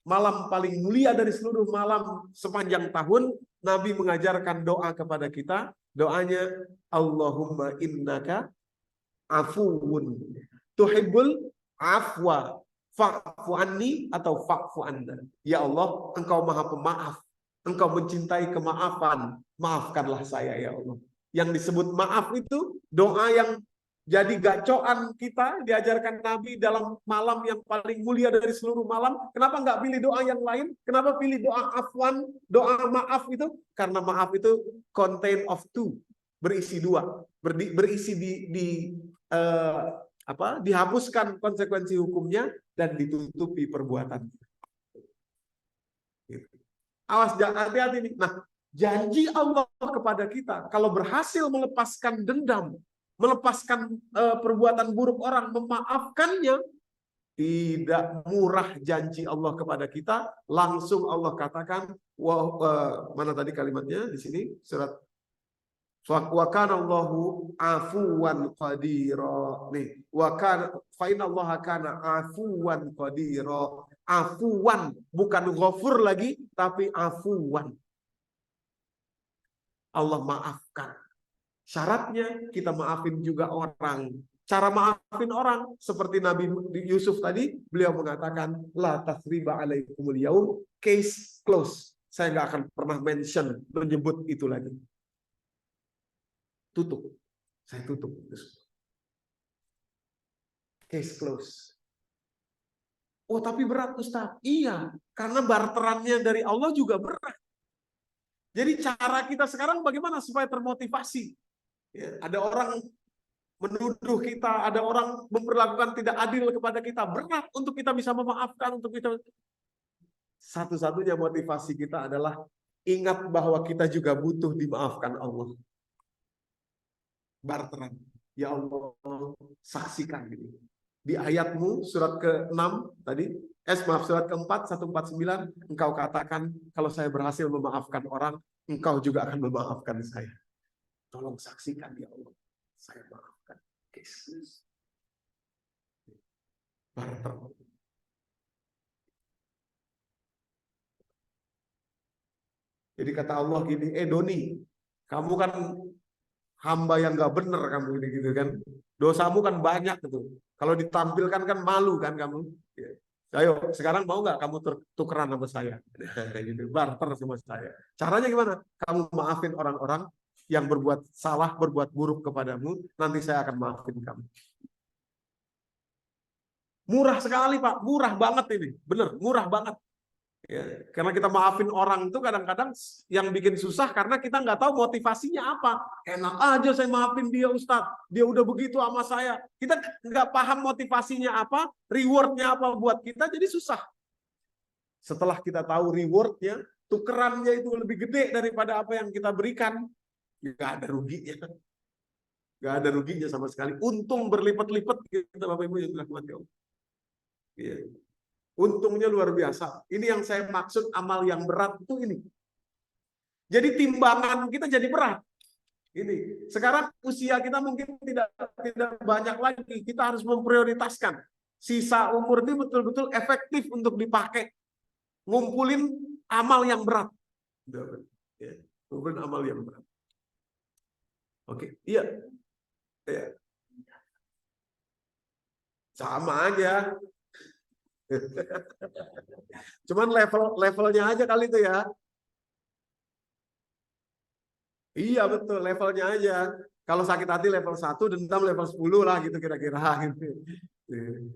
malam paling mulia dari seluruh malam sepanjang tahun, Nabi mengajarkan doa kepada kita. Doanya, Allahumma innaka afuwun tuhibbul afwa fa'fu anni atau fa'fu anna. Ya Allah, Engkau Maha Pemaaf. Engkau mencintai kemaafan. Maafkanlah saya, ya Allah. Yang disebut maaf itu doa yang jadi gacoan kita, diajarkan Nabi dalam malam yang paling mulia dari seluruh malam. Kenapa nggak pilih doa yang lain? Kenapa pilih doa afwan, doa maaf itu? Karena maaf itu contain of two, berisi dua, berisi dihapuskan konsekuensi hukumnya dan ditutupi perbuatan. Awas, jangan, hati-hati nih. Nah, janji Allah kepada kita, kalau berhasil melepaskan dendam, melepaskan perbuatan buruk orang, memaafkannya, tidak murah janji Allah kepada kita. Langsung Allah katakan, mana tadi kalimatnya di sini surat wa kana Allahu afuwan qadira. Nih, wa kana fa innallaha kana afuwan qadira. Afuwan, bukan ghafur lagi, tapi afuwan. Allah maafkan. Syaratnya kita maafin juga orang. Cara maafin orang seperti Nabi Yusuf tadi, beliau mengatakan la tasriba alaikumul yaum, case close. Saya nggak akan pernah menyebut itu lagi. Tutup. Saya tutup. Case close. Oh, tapi berat Ustaz. Iya, karena barterannya dari Allah juga berat. Jadi cara kita sekarang bagaimana supaya termotivasi? Ya, ada orang menuduh kita, ada orang memperlakukan tidak adil kepada kita. Berat untuk kita bisa memaafkan, untuk kita. Satu-satunya motivasi kita adalah ingat bahwa kita juga butuh dimaafkan Allah. Barteran. Ya Allah, saksikan ini. Di ayatmu surat ke-6 tadi, surat ke-4 149, engkau katakan kalau saya berhasil memaafkan orang, engkau juga akan memaafkan saya. Tolong saksikan ya Allah, saya maafkan. Barter. Jadi kata Allah gini, Doni, kamu kan hamba yang gak bener kamu ini gitu kan. Dosamu kan banyak gitu. Kalau ditampilkan kan malu kan kamu. Ayo, sekarang mau nggak kamu tukeran sama saya? Gitu, barter sama saya. Caranya gimana? Kamu maafin orang-orang yang berbuat salah, berbuat buruk kepadamu, nanti saya akan maafin kamu. Murah sekali Pak, murah banget ini. Bener, murah banget. Ya, karena kita maafin orang itu kadang-kadang yang bikin susah karena kita nggak tahu motivasinya apa. Enak aja saya maafin dia Ustadz, dia udah begitu sama saya. Kita nggak paham motivasinya apa, rewardnya apa buat kita, jadi susah. Setelah kita tahu rewardnya, tukerannya itu lebih gede daripada apa yang kita berikan, nggak ada ruginya. Nggak ada ruginya sama sekali. Untung berlipat-lipat kita Bapak Ibu yang dilakukan ya Allah. Iya. Untungnya luar biasa. Ini yang saya maksud amal yang berat itu ini. Jadi timbangan kita jadi berat. Ini. Sekarang usia kita mungkin tidak banyak lagi. Kita harus memprioritaskan. Sisa umur ini betul-betul efektif untuk dipakai. Ngumpulin amal yang berat. Ngumpulin amal yang berat. Oke, iya. Iya. Sama aja. Cuman levelnya aja kali itu ya. Iya betul, levelnya aja. Kalau sakit hati level 1, dendam level 10 lah gitu kira-kira gitu.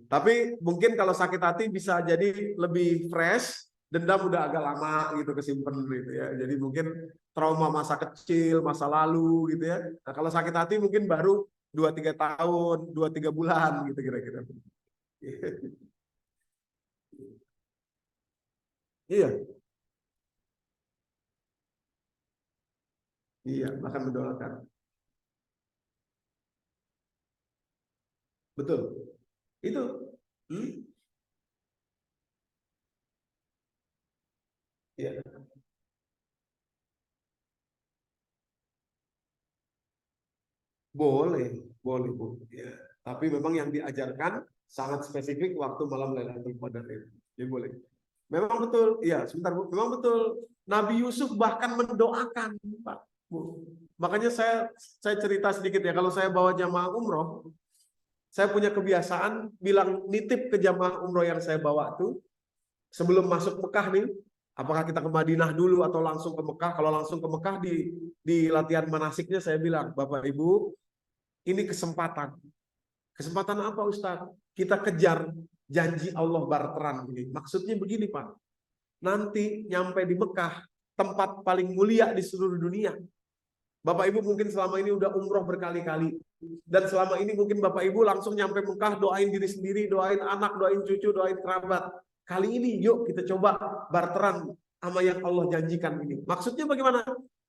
Tapi mungkin kalau sakit hati bisa jadi lebih fresh, dendam udah agak lama gitu kesimpan gitu ya. Jadi mungkin trauma masa kecil, masa lalu gitu ya. Nah, kalau sakit hati mungkin baru 2-3 tahun, 2-3 bulan gitu kira-kira. Iya. Iya, bahkan mendoakan. Betul. Itu. Iya. Boleh, boleh Bu. Ya. Tapi memang yang diajarkan sangat spesifik waktu malam Lailatul Qadar itu. Jadi boleh. Memang betul, iya sebentar Bu. Memang betul. Nabi Yusuf bahkan mendoakan, Pak. Bu. Makanya saya cerita sedikit ya. Kalau saya bawa jamaah umroh, saya punya kebiasaan bilang nitip ke jamaah umroh yang saya bawa tuh sebelum masuk Mekah nih. Apakah kita ke Madinah dulu atau langsung ke Mekah? Kalau langsung ke Mekah di latihan manasiknya saya bilang, Bapak Ibu, ini kesempatan. Kesempatan apa Ustaz? Kita kejar janji Allah barteran. Maksudnya begini Pak, nanti nyampe di Mekah, tempat paling mulia di seluruh dunia. Bapak Ibu mungkin selama ini udah umroh berkali-kali. Dan selama ini mungkin Bapak Ibu langsung nyampe Mekah, doain diri sendiri, doain anak, doain cucu, doain kerabat. Kali ini yuk kita coba barteran sama yang Allah janjikan ini. Maksudnya bagaimana?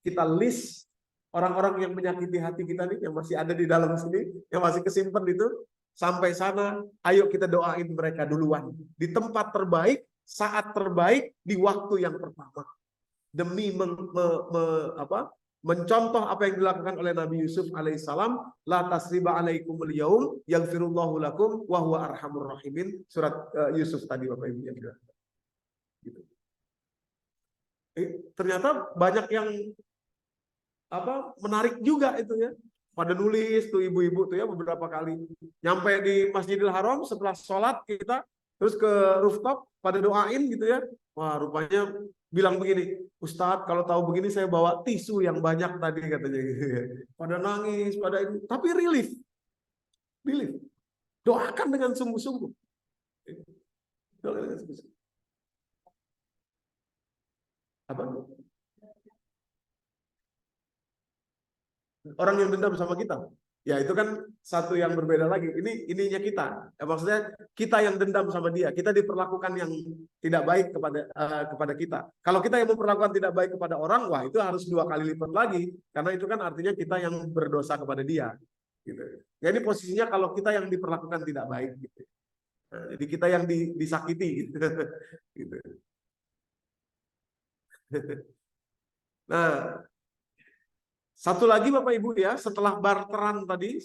Kita list orang-orang yang menyakiti hati kita nih, yang masih ada di dalam sini, yang masih kesimpan itu, sampai sana, ayo kita doain mereka duluan. Di tempat terbaik, saat terbaik, di waktu yang pertama. Demi mencontoh apa yang dilakukan oleh Nabi Yusuf alaihissalam, la tasriba alaikumul yaum yaghfirullahu lakum wa huwa arhamur rahimin, surat Yusuf tadi Bapak Ibu yang gitu. Ternyata banyak yang menarik juga itu ya, pada nulis tuh ibu-ibu tuh ya, beberapa kali nyampe di Masjidil Haram setelah sholat kita terus ke rooftop pada doain gitu ya. Wah, rupanya bilang begini, Ustadz kalau tahu begini saya bawa tisu yang banyak tadi katanya gitu ya. Pada nangis, pada ini, tapi relief. Doakan dengan sungguh-sungguh. Doakan dengan sungguh-sungguh. Apa? Orang yang dendam sama kita, ya itu kan satu yang berbeda lagi. Ini ininya kita, ya, maksudnya kita yang dendam sama dia, kita diperlakukan yang tidak baik kepada kita. Kalau kita yang memperlakukan tidak baik kepada orang, wah itu harus 2 kali lipat lagi, karena itu kan artinya kita yang berdosa kepada dia. Gitu. Ya, ini posisinya kalau kita yang diperlakukan tidak baik. Gitu. Nah, jadi kita yang disakiti. Gitu. Gitu. Nah. Satu lagi Bapak Ibu ya, setelah barteran tadi,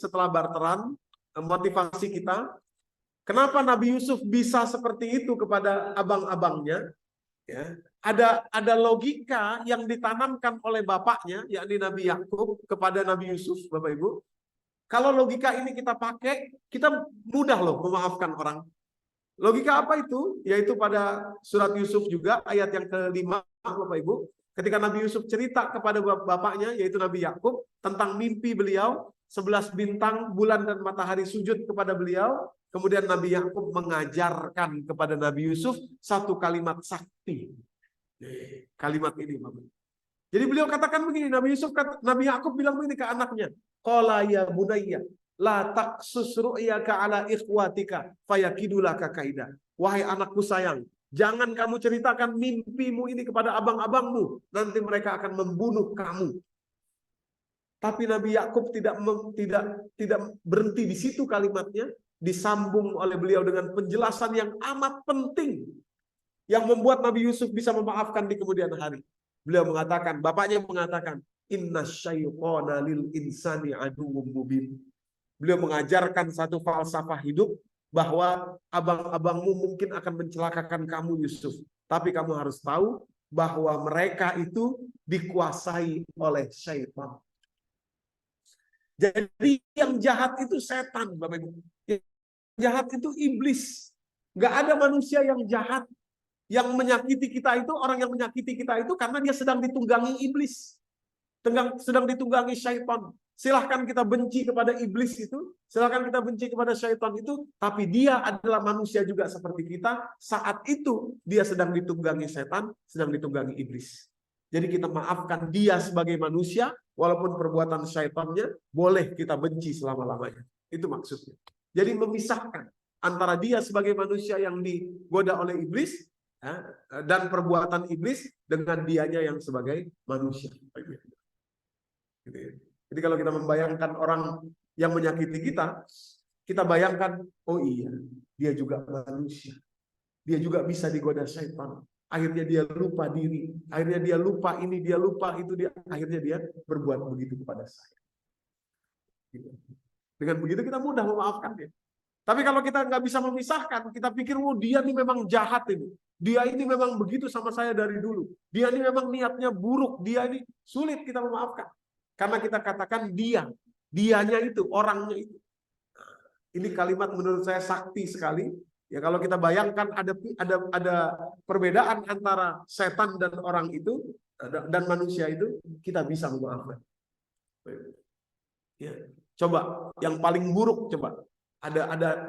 motivasi kita, kenapa Nabi Yusuf bisa seperti itu kepada abang-abangnya? Ya, ada logika yang ditanamkan oleh bapaknya, yakni Nabi Yakub kepada Nabi Yusuf, Bapak Ibu. Kalau logika ini kita pakai, kita mudah loh memaafkan orang. Logika apa itu? Yaitu pada surat Yusuf juga ayat yang ke-5, Bapak Ibu. Ketika Nabi Yusuf cerita kepada bapaknya, yaitu Nabi Yakub, tentang mimpi beliau, 11 bintang, bulan dan matahari sujud kepada beliau, kemudian Nabi Yakub mengajarkan kepada Nabi Yusuf satu kalimat sakti. Kalimat ini, Bapak. Jadi beliau katakan begini, Nabi Yakub bilang begini ke anaknya, qala ya bunayya, la taqsus ru'yaka ala ikhwatika fayakidulaka kaida. Wahai anakku sayang, jangan kamu ceritakan mimpimu ini kepada abang-abangmu, nanti mereka akan membunuh kamu. Tapi Nabi Yakub tidak berhenti di situ kalimatnya, disambung oleh beliau dengan penjelasan yang amat penting yang membuat Nabi Yusuf bisa memaafkan di kemudian hari. Beliau mengatakan, bapaknya mengatakan, inna syaitana lil insani aduwwum mubin. Beliau mengajarkan satu falsafah hidup, bahwa abang-abangmu mungkin akan mencelakakan kamu Yusuf. Tapi kamu harus tahu bahwa mereka itu dikuasai oleh syaitan. Jadi yang jahat itu setan, Bapak Ibu. Yang jahat itu iblis. Nggak ada manusia yang jahat. Yang menyakiti kita itu, orang yang menyakiti kita itu karena dia sedang ditunggangi iblis. Sedang ditunggangi syaitan. Silahkan kita benci kepada iblis itu, silahkan kita benci kepada syaitan itu, tapi dia adalah manusia juga seperti kita. Saat itu dia sedang ditunggangi syaitan, sedang ditunggangi iblis. Jadi kita maafkan dia sebagai manusia, walaupun perbuatan syaitannya boleh kita benci selama-lamanya. Itu maksudnya. Jadi memisahkan antara dia sebagai manusia yang digoda oleh iblis, ya, dan perbuatan iblis dengan dianya yang sebagai manusia. Gitu ya. Jadi kalau kita membayangkan orang yang menyakiti kita, kita bayangkan, oh iya, dia juga manusia. Dia juga bisa digoda syaitan. Akhirnya dia lupa diri. Akhirnya dia lupa ini, dia lupa itu. Akhirnya dia berbuat begitu kepada saya. Gitu. Dengan begitu kita mudah memaafkan dia. Tapi kalau kita nggak bisa memisahkan, kita pikir, oh dia ini memang jahat ini. Dia ini memang begitu sama saya dari dulu. Dia ini memang niatnya buruk. Dia ini sulit kita memaafkan. Karena kita katakan dianya itu, orangnya itu. Ini kalimat menurut saya sakti sekali. Ya kalau kita bayangkan ada perbedaan antara setan dan orang itu dan manusia itu, kita bisa memaafkan. Ya. Coba yang paling buruk, coba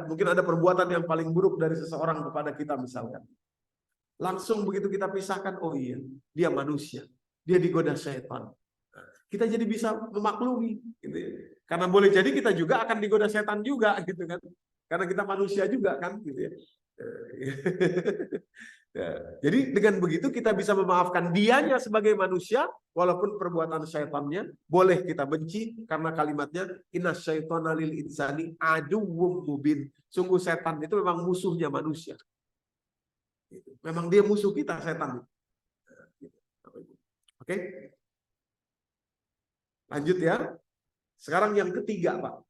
mungkin ada perbuatan yang paling buruk dari seseorang kepada kita misalkan. Langsung begitu kita pisahkan, oh iya, dia manusia, dia digoda setan. Kita jadi bisa memaklumi, gitu ya. Karena boleh jadi kita juga akan digoda setan juga, gitu kan? Karena kita manusia juga kan, gitu ya. Ya, jadi dengan begitu kita bisa memaafkan dianya sebagai manusia, walaupun perbuatan syaitannya boleh kita benci karena kalimatnya inna syaitana lil insani aduwwum mubin. Sungguh setan itu memang musuhnya manusia. Memang dia musuh kita, setan. Oke? Lanjut ya. Sekarang yang ketiga, Pak.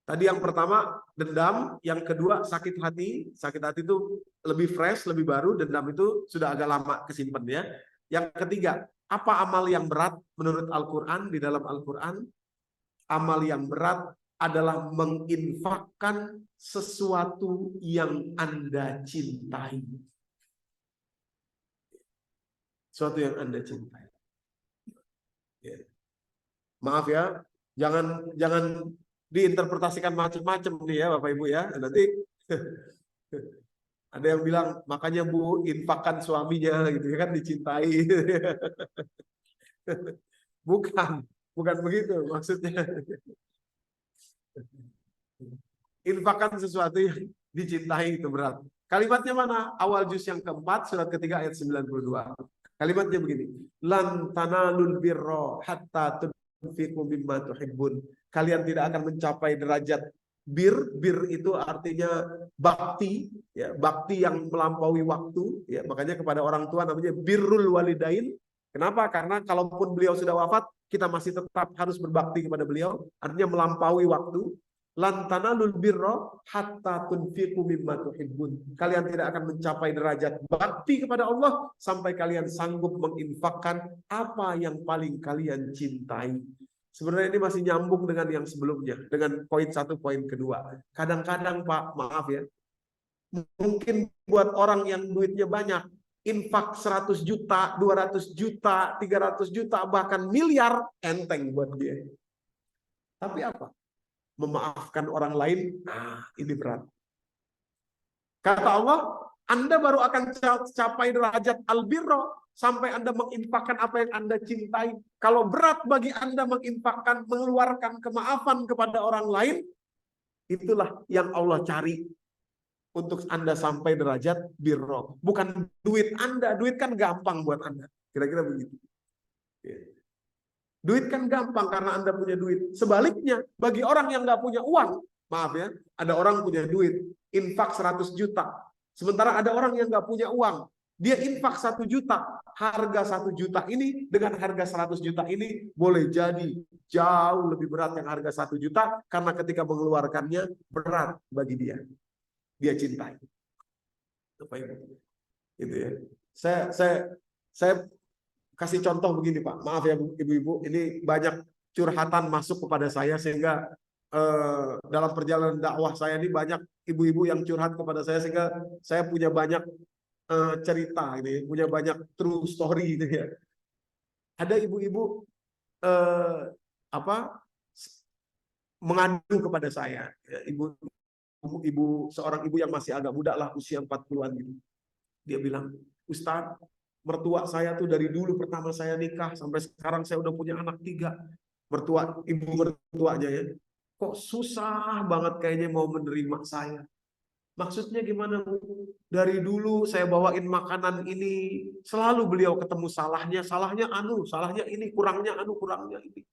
Tadi yang pertama dendam, yang kedua sakit hati. Sakit hati itu lebih fresh, lebih baru. Dendam itu sudah agak lama kesimpan ya. Yang ketiga, apa amal yang berat menurut Al-Quran? Di dalam Al-Quran, amal yang berat adalah menginfakkan sesuatu yang Anda cintai. Sesuatu yang Anda cintai. Ya. Maaf ya, jangan diinterpretasikan macam-macam nih ya Bapak Ibu ya. Nanti ada yang bilang makanya Bu infakkan suaminya gitu kan, dicintai. Bukan begitu maksudnya. Infakkan sesuatu yang dicintai itu berat. Kalimatnya mana? Awal juz yang keempat, surat ketiga ayat 92. Kalimatnya begini. Lan tanalul birra hatta tunfiqu mimma tuhibbun. Kalian tidak akan mencapai derajat bir. Bir itu artinya bakti, ya, bakti yang melampaui waktu, ya. Makanya kepada orang tua namanya birrul walidain. Kenapa? Karena kalaupun beliau sudah wafat, kita masih tetap harus berbakti kepada beliau, artinya melampaui waktu. Lan tanalul birra hatta tunfiqu mimma tuhibbun. Kalian tidak akan mencapai derajat bakti kepada Allah sampai kalian sanggup menginfakkan apa yang paling kalian cintai. Sebenarnya ini masih nyambung dengan yang sebelumnya, dengan poin satu, poin kedua. Kadang-kadang Pak, maaf ya, mungkin buat orang yang duitnya banyak, infak 100 juta, 200 juta, 300 juta, bahkan miliar, enteng buat dia. Tapi apa? Memaafkan orang lain, ini berat. Kata Allah, Anda baru akan capai derajat albirro sampai Anda menginfakkan apa yang Anda cintai. Kalau berat bagi Anda menginfakkan, mengeluarkan kemaafan kepada orang lain, itulah yang Allah cari untuk Anda sampai derajat birro. Bukan duit Anda, duit kan gampang buat Anda. Kira-kira begitu. Duit kan gampang karena Anda punya duit. Sebaliknya, bagi orang yang nggak punya uang, maaf ya, ada orang punya duit, infak 100 juta. Sementara ada orang yang nggak punya uang, dia infak 1 juta. Harga 1 juta ini dengan harga 100 juta ini boleh jadi jauh lebih berat yang harga 1 juta karena ketika mengeluarkannya berat bagi dia. Dia cintai. Apa itu? Gitu ya. Saya kasih contoh begini Pak, maaf ya ibu-ibu, ini banyak curhatan masuk kepada saya sehingga dalam perjalanan dakwah saya ini banyak ibu-ibu yang curhat kepada saya sehingga saya punya banyak cerita, ini punya banyak true story gitu ya. Ada ibu-ibu mengadu kepada saya, seorang ibu yang masih agak muda lah, usia 40-an gitu. Dia bilang, Ustadz, mertua saya tuh dari dulu pertama saya nikah sampai sekarang saya udah punya anak 3. Ibu mertuanya ya, kok susah banget kayaknya mau menerima saya. Maksudnya gimana Bu? Dari dulu saya bawain makanan ini, selalu beliau ketemu salahnya ini, kurangnya ini.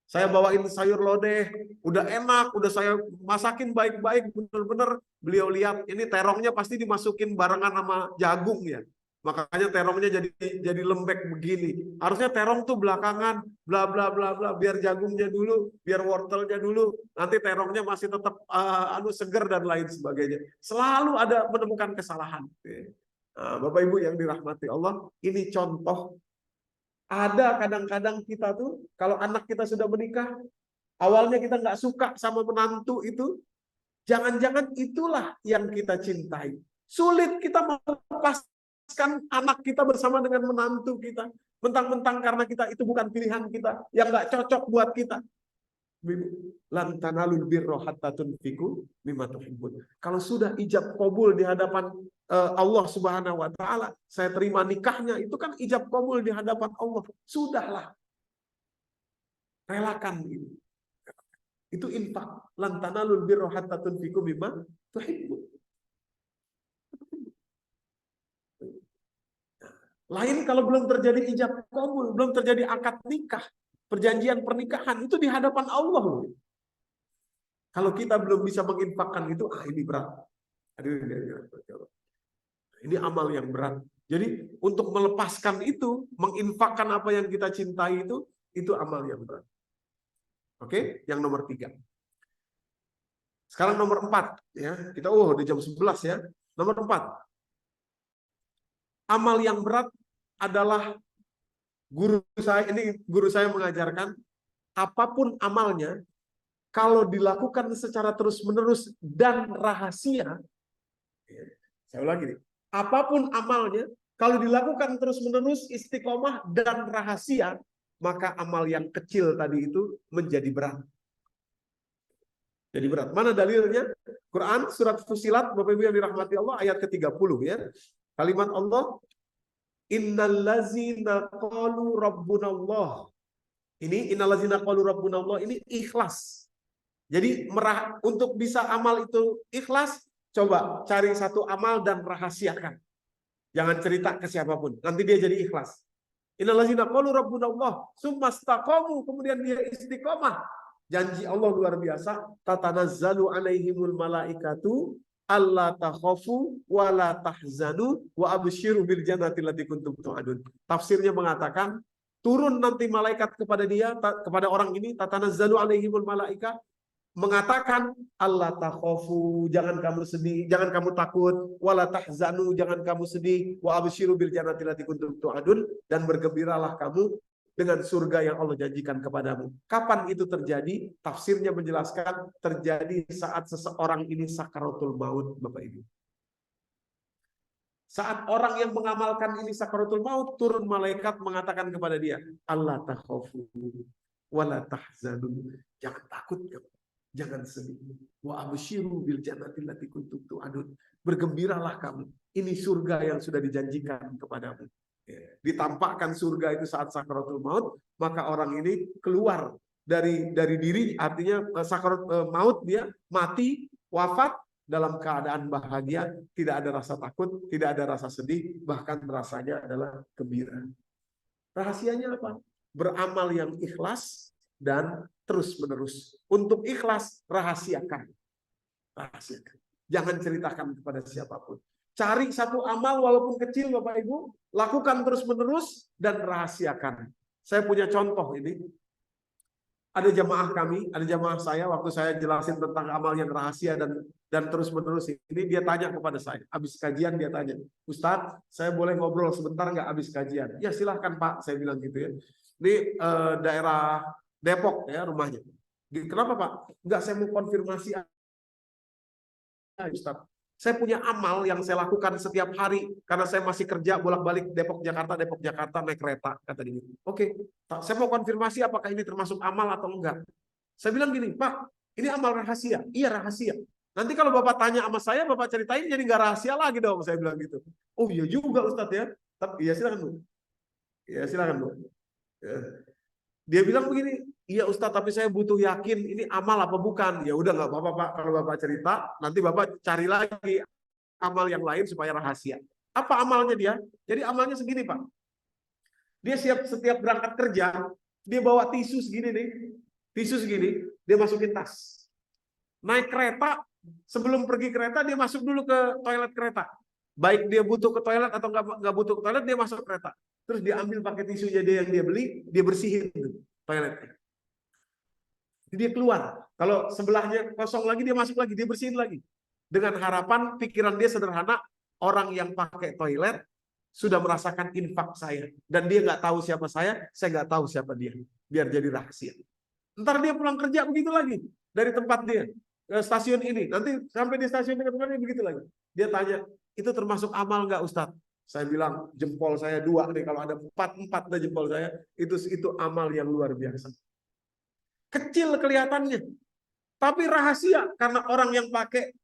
Saya bawain sayur lodeh, udah enak, udah saya masakin baik-baik, bener-bener beliau lihat ini terongnya pasti dimasukin barengan sama jagung ya. Makanya terongnya jadi lembek begini. Harusnya terong tuh belakangan, bla bla bla bla, biar jagungnya dulu, biar wortelnya dulu, nanti terongnya masih tetap seger dan lain sebagainya. Selalu ada menemukan kesalahan. Bapak Ibu yang dirahmati Allah, ini contoh. Ada kadang-kadang kita tuh, kalau anak kita sudah menikah, awalnya kita nggak suka sama menantu itu, jangan-jangan itulah yang kita cintai. Sulit kita melepaskan anak kita bersama dengan menantu kita. Mentang-mentang karena kita itu bukan pilihan kita, yang nggak cocok buat kita. lan tanalul birra hatta tunfiqu mimma tuhibbun. Kalau sudah ijab kabul di hadapan Allah Subhanahu wa taala, saya terima nikahnya, itu kan ijab kabul di hadapan Allah. Sudahlah. Relakan ini. Itu infak. Lan tanalul birra hatta tunfiqu mimma tuhibbun. Lain kalau belum terjadi ijab kabul, belum terjadi akad nikah, perjanjian pernikahan, itu di hadapan Allah. Kalau kita belum bisa menginfakkan itu, ini berat. Ini amal yang berat. Jadi untuk melepaskan itu, menginfakkan apa yang kita cintai itu amal yang berat. Oke, yang nomor 3. Sekarang nomor 4 ya. Kita udah jam 11 ya. Nomor 4. Amal yang berat adalah guru saya mengajarkan, apapun amalnya kalau dilakukan secara terus-menerus dan rahasia, saya ulangi nih, apapun amalnya kalau dilakukan terus-menerus, istiqomah dan rahasia, maka amal yang kecil tadi itu menjadi berat. Jadi berat. Mana dalilnya? Quran surat Fusilat, Bapak Ibu yang dirahmati Allah, ayat ke-30 ya. Kalimat Allah, innallazina qalu rabbunallah. Ini innallazina qalu rabbunallah ini ikhlas. Jadi untuk bisa amal itu ikhlas, coba cari satu amal dan rahasiakan. Jangan cerita ke siapapun. Nanti dia jadi ikhlas. Innallazina qalu rabbunallah tsumastaqamu, kemudian dia istiqomah. Janji Allah luar biasa, tatanazzalu alaihimul malaikatu alla takhafu wa la tahzanu wa absyiru bil jannati allati kuntum tu'adun. Tafsirnya mengatakan turun nanti malaikat kepada dia, kepada orang ini, tatanazzalu alaihimul malaika, mengatakan alla takhafu, jangan kamu sedih, jangan kamu takut, wa la tahzanu, jangan kamu sedih, wa absyiru bil jannati allati kuntum tu'adun, dan bergembiralah kamu dengan surga yang Allah janjikan kepadamu. Kapan itu terjadi? Tafsirnya menjelaskan terjadi saat seseorang ini sakaratul maut, Bapak Ibu. Saat orang yang mengamalkan ini sakaratul maut, turun malaikat mengatakan kepada dia, Allah takhafu wa la tahzanu. Jangan takut kamu, jangan sedih. Wa absyiru bil jannati allati kuntum tu'adun. Bergembiralah kamu. Ini surga yang sudah dijanjikan kepadamu. Ditampakkan surga itu saat sakaratul maut, maka orang ini keluar dari diri, artinya sakaratul maut, dia mati, wafat dalam keadaan bahagia, tidak ada rasa takut, tidak ada rasa sedih, bahkan rasanya adalah gembira. Rahasianya apa? Beramal yang ikhlas dan terus-menerus. Untuk ikhlas, rahasiakan. Rahasiakan. Jangan ceritakan kepada siapapun. Cari satu amal walaupun kecil, Bapak Ibu, lakukan terus-menerus dan rahasiakan. Saya punya contoh ini. Ada jamaah kami, ada jamaah saya, waktu saya jelasin tentang amal yang rahasia dan terus-menerus ini, dia tanya kepada saya, habis kajian dia tanya, Ustadz, saya boleh ngobrol sebentar nggak habis kajian? Ya silahkan Pak, saya bilang gitu ya. Ini daerah Depok ya rumahnya. Kenapa Pak? Enggak, saya mau konfirmasi Ustadz. Saya punya amal yang saya lakukan setiap hari karena saya masih kerja bolak-balik Depok Jakarta naik kereta, kata dia. Oke, saya mau konfirmasi apakah ini termasuk amal atau enggak. Saya bilang gini, Pak, ini amal rahasia. Iya rahasia. Nanti kalau Bapak tanya sama saya, Bapak ceritain jadi nggak rahasia lagi dong, saya bilang gitu. Oh iya juga Ustadz ya. Tapi ya silakan Bu. Ya silakan Bu. Ya. Dia bilang begini, iya Ustadz, tapi saya butuh yakin ini amal apa bukan. Ya udah nggak apa-apa Pak, kalau Bapak cerita, nanti Bapak cari lagi amal yang lain supaya rahasia. Apa amalnya dia? Jadi amalnya segini Pak. Dia setiap berangkat kerja, dia bawa tisu segini nih, tisu segini, dia masukin tas. Naik kereta, sebelum pergi kereta dia masuk dulu ke toilet kereta. Baik dia butuh ke toilet atau nggak butuh ke toilet, dia masuk kereta. Terus dia ambil pakai tisunya dia yang dia beli, dia bersihin toiletnya. Jadi dia keluar. Kalau sebelahnya kosong lagi, dia masuk lagi, dia bersihin lagi. Dengan harapan pikiran dia sederhana, orang yang pakai toilet sudah merasakan infak saya. Dan dia nggak tahu siapa saya nggak tahu siapa dia. Biar jadi rahasia. Ntar dia pulang kerja begitu lagi. Dari tempat dia, ke stasiun ini. Nanti sampai di stasiun dekat-dekatnya begitu lagi. Dia tanya, itu termasuk amal nggak Ustadz? Saya bilang jempol saya 2 nih, kalau ada 4 jempol saya itu amal yang luar biasa. Kecil kelihatannya, tapi rahasia karena orang yang pakai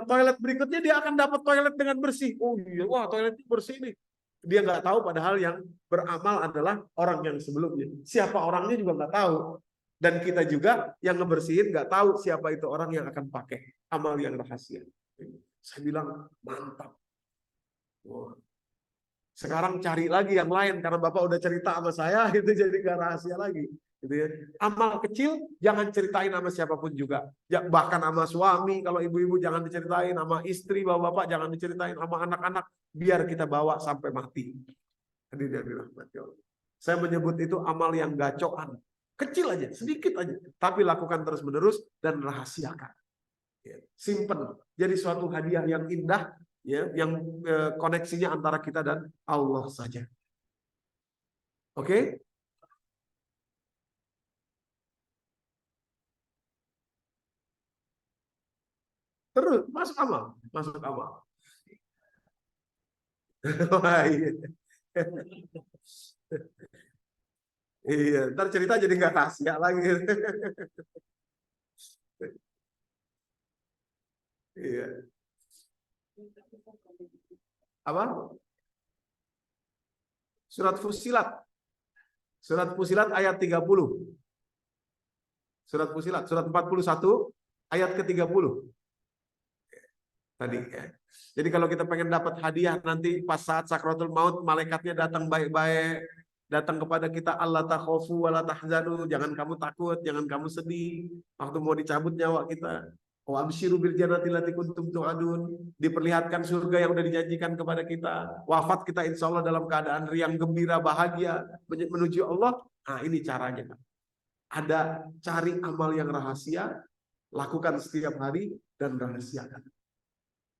toilet berikutnya dia akan dapat toilet dengan bersih. Oh iya, wah toilet bersih nih. Dia nggak tahu padahal yang beramal adalah orang yang sebelumnya. Siapa orangnya juga nggak tahu. Dan kita juga yang ngebersihin nggak tahu siapa itu orang yang akan pakai amal yang rahasia. Saya bilang mantap. Wah. Sekarang cari lagi yang lain karena Bapak udah cerita sama saya, itu jadi nggak rahasia lagi. Gitu ya. Amal kecil jangan ceritain sama siapapun juga. Ya, bahkan sama suami, kalau ibu-ibu jangan diceritain, sama istri, bapak-bapak jangan diceritain, sama anak-anak, biar kita bawa sampai mati. Saya menyebut itu amal yang gacoan. Kecil aja, sedikit aja. Tapi lakukan terus-menerus dan rahasiakan. Simpen. Jadi suatu hadiah yang indah, ya, yang koneksinya antara kita dan Allah saja. Oke? Terus masuk amal, masuk amal. Wah, iya. Iya, ntar cerita jadi nggak rahasia lagi. Iya. Apa? Surat Fusilat. Surat Fusilat ayat 30. Surat Fusilat, surat 41 ayat ke-30. Tadi ya. Jadi kalau kita pengen dapat hadiah nanti pas saat sakratul maut, malaikatnya datang baik-baik, datang kepada kita, Allah takhofu wa la tahzanu, jangan kamu takut, jangan kamu sedih waktu mau dicabut nyawa kita. Wa absyiru bil jannati allati kuntum tu'adun, diperlihatkan surga yang sudah dijanjikan kepada kita. Wafat kita insya Allah dalam keadaan riang gembira, bahagia menuju Allah. Nah, ini caranya. Ada cari amal yang rahasia, lakukan setiap hari dan rahasiakan.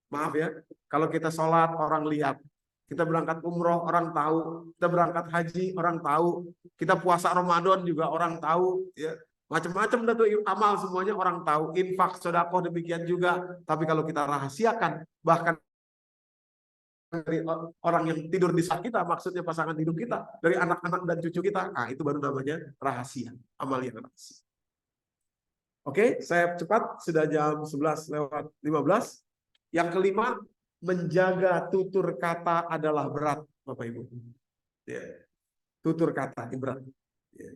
Maaf ya, kalau kita sholat orang lihat, kita berangkat umroh orang tahu, kita berangkat haji orang tahu, kita puasa Ramadan juga orang tahu, ya macam-macam dah tuh amal semuanya orang tahu, infak, sedekah demikian juga. Tapi kalau kita rahasiakan, bahkan dari orang yang tidur di saat kita, maksudnya pasangan hidup kita, dari anak-anak dan cucu kita, nah itu baru namanya rahasia, amal yang rahasia. Oke, saya cepat, sudah jam 11:15. Yang kelima, menjaga tutur kata adalah berat, Bapak Ibu. Ya. Tutur kata ini berat. Ya.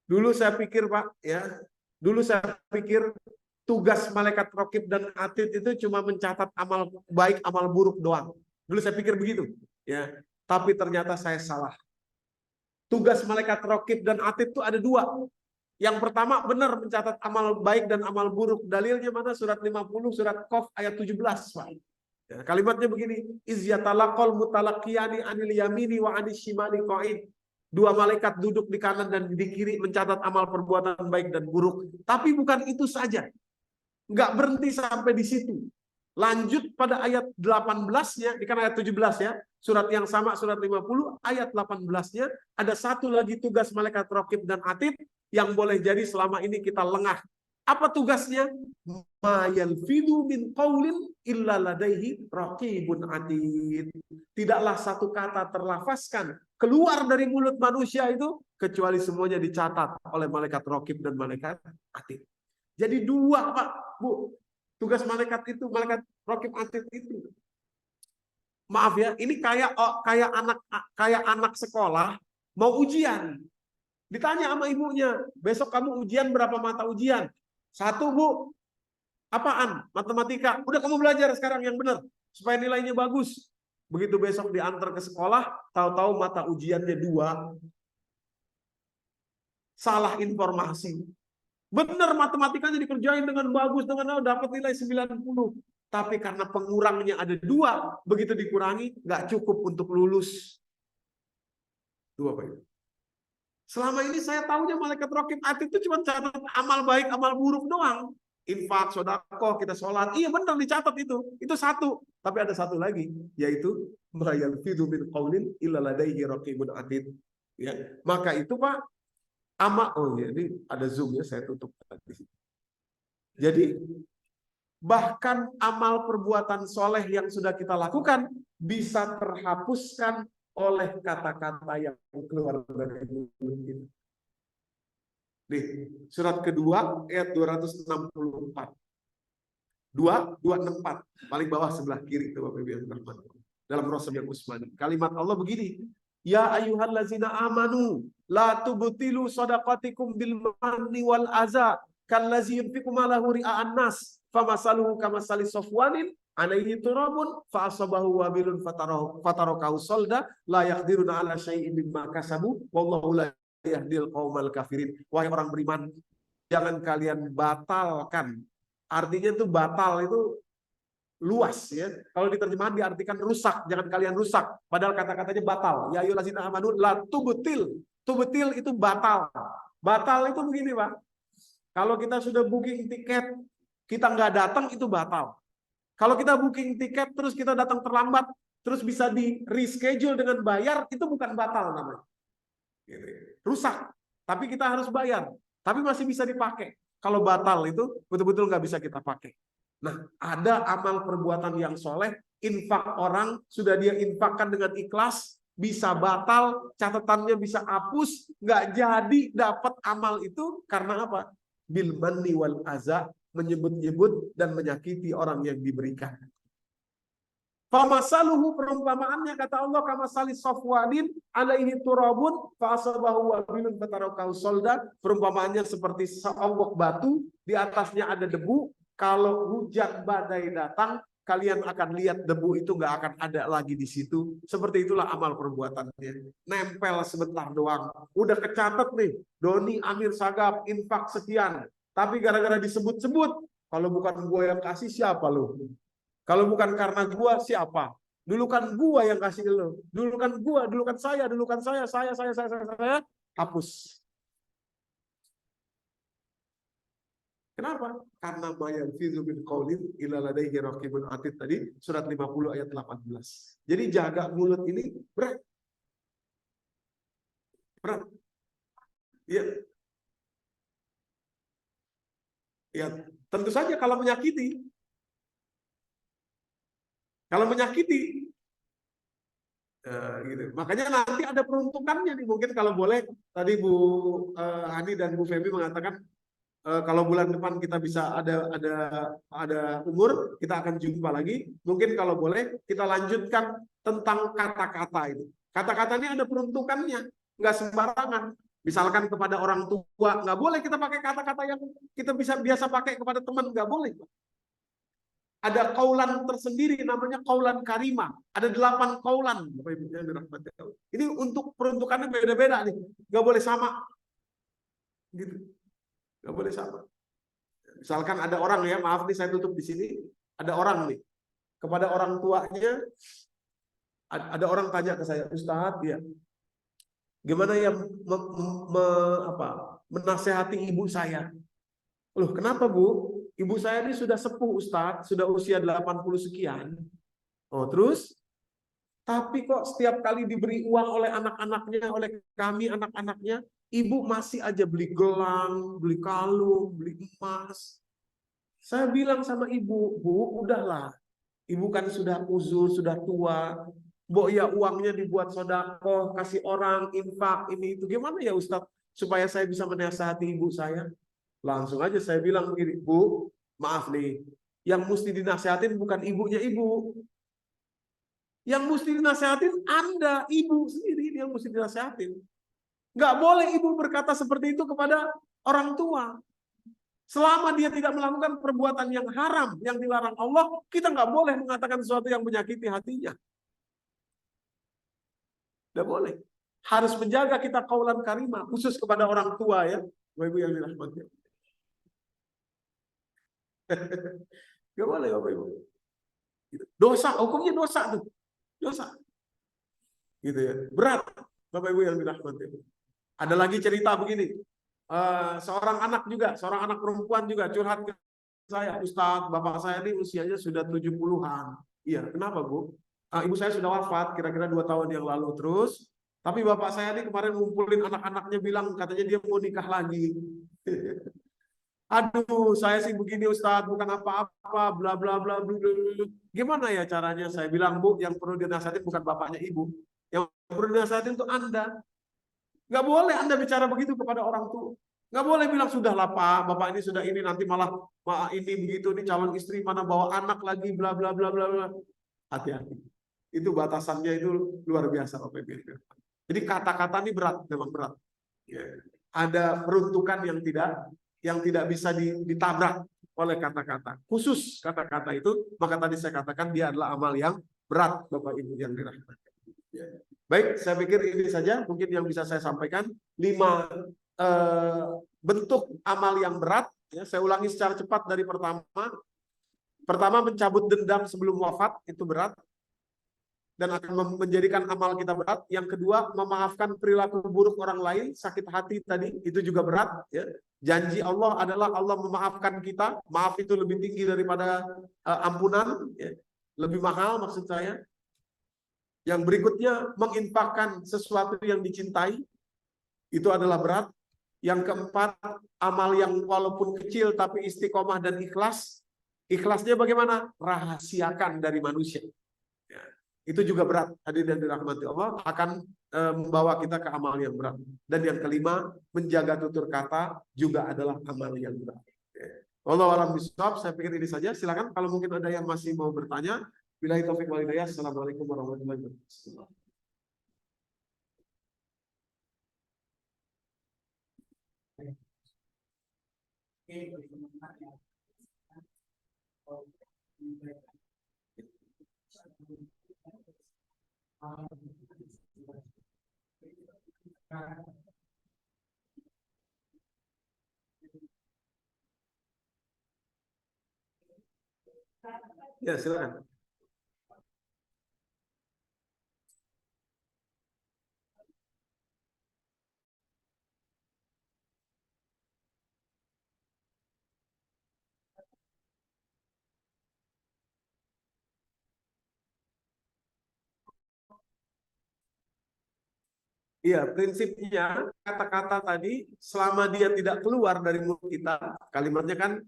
Dulu saya pikir, Pak, ya. Dulu saya pikir tugas malaikat raqib dan atid itu cuma mencatat amal baik, amal buruk doang. Dulu saya pikir begitu, ya. Tapi ternyata saya salah. Tugas malaikat raqib dan atid itu ada dua. Yang pertama benar mencatat amal baik dan amal buruk. Dalilnya mana? Surat 50, surat Qaf ayat 17. Pak. Ya, kalimatnya begini, izyatalaqal mutalaqiyani anil yamini wa anis shimali qa'id. Dua malaikat duduk di kanan dan di kiri mencatat amal perbuatan baik dan buruk. Tapi bukan itu saja. Enggak berhenti sampai di situ. Lanjut pada ayat 18-nya, di kan ayat 17 ya. Surat yang sama, surat 50, ayat 18-nya ada satu lagi tugas malaikat raqib dan atid yang boleh jadi selama ini kita lengah. Apa tugasnya? Ma yalfidu min qaulin illa ladaihi raqibun atid. Tidaklah satu kata terlafazkan keluar dari mulut manusia itu kecuali semuanya dicatat oleh malaikat raqib dan malaikat atid. Jadi dua, Pak, Bu. Tugas malaikat itu, malaikat raqib atid itu. Maaf ya, ini kayak anak sekolah mau ujian. Ditanya sama ibunya, besok kamu ujian berapa mata ujian? 1, Bu. Apaan? Matematika. Udah kamu belajar sekarang yang benar supaya nilainya bagus. Begitu besok diantar ke sekolah, tahu-tahu mata ujiannya 2. Salah informasi. Benar matematikanya dikerjain dengan bagus, dengan dapat nilai 90. Tapi karena pengurangnya ada 2, begitu dikurangi nggak cukup untuk lulus. 2, Pak. Selama ini saya tahunya malaikat raqib atid itu cuma catat amal baik, amal buruk doang. Infak, sedekah, kita sholat. Iya benar dicatat itu. Itu 1. Tapi ada 1 lagi, yaitu ma yalfidu min qaulin illa ladaihi raqibun atid. Ya, maka itu Pak, oh ya, ini ada Zoom ya, saya tutup tadi. Jadi bahkan amal perbuatan soleh yang sudah kita lakukan bisa terhapuskan oleh kata-kata yang keluar dari mulut kita. Nih, surat kedua ayat 264. 264, paling bawah sebelah kiri itu Bapak Ibu yang dirahmati. Dalam Rasul yang Usmani. Kalimat Allah begini, ya ayyuhallazina amanu la tubtilu shadaqatikum bil manni wal aza kallazi yunfiqu malahu ria'an nas famasaluhu kamasali safwanin alaihi turabun fa asabahu wabilun fatarakahu solda la yaqdiruna ala syai'in mimma kasabu wallahu la yahdil qaumal kafirin. Wahai orang beriman, jangan kalian batalkan. Artinya itu batal itu luas ya. Kalau diterjemahan diartikan rusak, jangan kalian rusak. Padahal kata-katanya batal. Ya ayyuhallazina amanu la tubtil. Tubtil itu batal. Batal itu begini, Pak. Kalau kita sudah booking tiket, kita nggak datang itu batal. Kalau kita booking tiket terus kita datang terlambat, terus bisa di reschedule dengan bayar, itu bukan batal namanya. Rusak. Tapi kita harus bayar. Tapi masih bisa dipakai. Kalau batal itu betul-betul nggak bisa kita pakai. Nah, ada amal perbuatan yang soleh, infak orang, sudah dia infakkan dengan ikhlas, bisa batal, catatannya bisa hapus, nggak jadi dapat amal itu, karena apa? Bil manni wal aza, menyebut-nyebut dan menyakiti orang yang diberikan. Famasaluhu, perumpamaannya kata Allah, kamasali safwadin alaihi turabun fa asabahu wabilun fatarakahu solda. Perumpamaannya seperti seonggok batu, di atasnya ada debu. Kalau hujan badai datang, kalian akan lihat debu itu nggak akan ada lagi di situ. Seperti itulah amal perbuatannya. Nempel sebentar doang. Udah kecatat nih, Doni Amir Sagap infak sekian. Tapi gara-gara disebut-sebut, kalau bukan gua yang kasih siapa lo? Kalau bukan karena gua siapa? Dulu kan gua yang kasih lo. Dulu kan gua, dulu kan saya, saya. Hapus. Kenapa? Karena mayalfizu min qaulin illa ladaihi raqibun atid tadi surat 50 ayat 18. Jadi jaga mulut ini berat. Berat. Iya. Ya, tentu saja kalau menyakiti. Kalau menyakiti, gitu. Makanya nanti ada peruntukannya nih. Mungkin kalau boleh, tadi Bu Hani dan Bu Femi mengatakan kalau bulan depan kita bisa ada umur, kita akan jumpa lagi. Mungkin kalau boleh kita lanjutkan tentang kata-kata itu. Kata-katanya ada peruntukannya, nggak sembarangan. Misalkan kepada orang tua, nggak boleh kita pakai kata-kata yang kita biasa pakai kepada teman, nggak boleh. Ada kaulan tersendiri namanya kaulan karimah. Ada 8 kaulan. Ini untuk peruntukannya beda-beda nih. Nggak boleh sama. Gitu. Nggak boleh sama. Misalkan ada orang ya, maaf nih saya tutup di sini. Ada orang nih. Kepada orang tuanya, ada orang tanya ke saya, Ustadz, ya, gimana ya menasehati ibu saya? Loh, kenapa Bu? Ibu saya ini sudah sepuh Ustadz, sudah usia 80 sekian. Oh, terus? Tapi kok setiap kali diberi uang oleh anak-anaknya, oleh kami anak-anaknya, ibu masih aja beli gelang, beli kalung, beli emas. Saya bilang sama ibu, Bu, udahlah. Ibu kan sudah uzur, sudah tua. Mbok ya uangnya dibuat sedekah, kasih orang, infak, ini itu. Gimana ya Ustadz? Supaya saya bisa menasihati ibu saya. Langsung aja saya bilang begini, Bu, maaf nih, yang mesti dinasihatin bukan ibunya ibu. Yang mesti dinasihatin Anda, ibu sendiri yang mesti dinasihatin. Nggak boleh ibu berkata seperti itu kepada orang tua. Selama dia tidak melakukan perbuatan yang haram, yang dilarang Allah, kita nggak boleh mengatakan sesuatu yang menyakiti hatinya. Nggak boleh. Harus menjaga kita kaulan karimah, khusus kepada orang tua ya, Bapak-Ibu yang dirahmati. Gak boleh Bapak Ibu. Dosa, hukumnya dosa tuh. Dosa. Gitu ya. Berat Bapak Ibu yang dirahmati. Ada lagi cerita begini. Seorang anak juga, seorang anak perempuan juga curhat ke saya, Ustadz, bapak saya ini usianya sudah 70-an. Iya, kenapa Bu? Ibu saya sudah wafat kira-kira 2 tahun yang lalu terus. Tapi bapak saya ini kemarin ngumpulin anak-anaknya bilang katanya dia mau nikah lagi. Aduh, saya sih begini Ustadz, bukan apa-apa, bla bla bla bla. Gimana ya caranya? Saya bilang, Bu, yang perlu dinasihatin bukan bapaknya ibu. Yang perlu dinasihatin itu Anda. Nggak boleh Anda bicara begitu kepada orang tua. Nggak boleh bilang sudahlah Pak, Bapak ini sudah ini nanti malah ini begitu ini calon istri mana bawa anak lagi bla bla bla bla bla. Hati-hati. Itu batasannya itu luar biasa Bapak Ibu. Jadi kata-kata ini berat, memang berat. Ya. Ada peruntukan yang tidak bisa ditabrak oleh kata-kata. Khusus kata-kata itu, maka tadi saya katakan dia adalah amal yang berat Bapak Ibu yang dirahmati. Ya. Baik, saya pikir ini saja mungkin yang bisa saya sampaikan. 5 bentuk amal yang berat. Ya, saya ulangi secara cepat dari pertama. Pertama, mencabut dendam sebelum wafat, itu berat. Dan akan menjadikan amal kita berat. Yang kedua, memaafkan perilaku buruk orang lain, sakit hati tadi, itu juga berat. Ya. Janji Allah adalah Allah memaafkan kita. Maaf itu lebih tinggi daripada ampunan. Ya. Lebih mahal maksud saya. Yang berikutnya, menginfakkan sesuatu yang dicintai. Itu adalah berat. Yang keempat, amal yang walaupun kecil tapi istiqomah dan ikhlas. Ikhlasnya bagaimana? Rahasiakan dari manusia. Ya. Itu juga berat. Hadirin yang dirahmati Allah akan membawa kita ke amal yang berat. Dan yang kelima, menjaga tutur kata juga adalah amal yang berat. Wallahu a'lam bishawab. Saya pikir ini saja. Silakan kalau mungkin ada yang masih mau bertanya. Billahi taufiq wal hidayah. Assalamualaikum warahmatullahi wabarakatuh. Ya, silakan. Iya, prinsipnya kata-kata tadi selama dia tidak keluar dari mulut kita, kalimatnya kan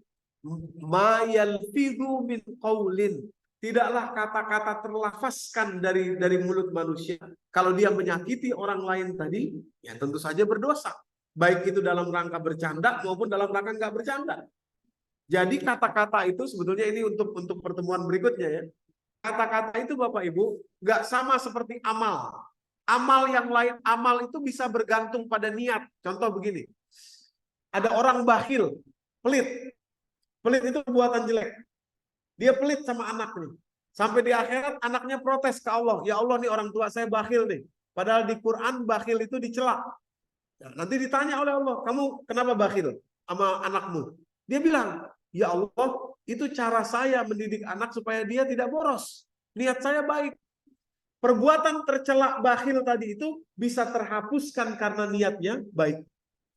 ma yalfidhu min qaulin. Tidaklah kata-kata terlafazkan dari mulut manusia. Kalau dia menyakiti orang lain tadi, ya tentu saja berdosa. Baik itu dalam rangka bercanda maupun dalam rangka nggak bercanda. Jadi kata-kata itu sebetulnya ini untuk pertemuan berikutnya ya. Kata-kata itu Bapak Ibu nggak sama seperti amal. Amal yang lain, amal itu bisa bergantung pada niat. Contoh begini, ada orang bakhil, pelit. Pelit itu buatan jelek. Dia pelit sama anaknya. Sampai di akhirat anaknya protes ke Allah. Ya Allah nih orang tua saya bakhil nih. Padahal di Quran bakhil itu dicela. Nanti ditanya oleh Allah, kamu kenapa bakhil sama anakmu? Dia bilang, ya Allah itu cara saya mendidik anak supaya dia tidak boros. Niat saya baik. Perbuatan tercela bakhil tadi itu bisa terhapuskan karena niatnya baik.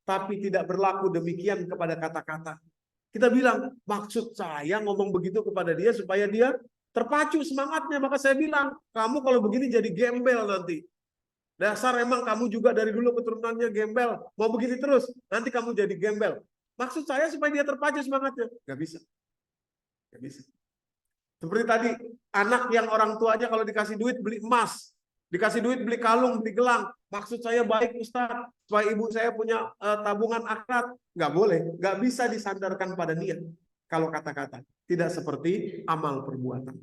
Tapi tidak berlaku demikian kepada kata-kata. Kita bilang, maksud saya ngomong begitu kepada dia supaya dia terpacu semangatnya. Maka saya bilang, kamu kalau begini jadi gembel nanti. Dasar emang kamu juga dari dulu keturunannya gembel. Mau begini terus, nanti kamu jadi gembel. Maksud saya supaya dia terpacu semangatnya. Gak bisa. Gak bisa. Seperti tadi, anak yang orang tuanya kalau dikasih duit beli emas, dikasih duit beli kalung, beli gelang. Maksud saya baik Ustaz, supaya ibu saya punya tabungan akhirat. Nggak boleh, nggak bisa disandarkan pada niat. Kalau kata-kata, tidak seperti amal perbuatan.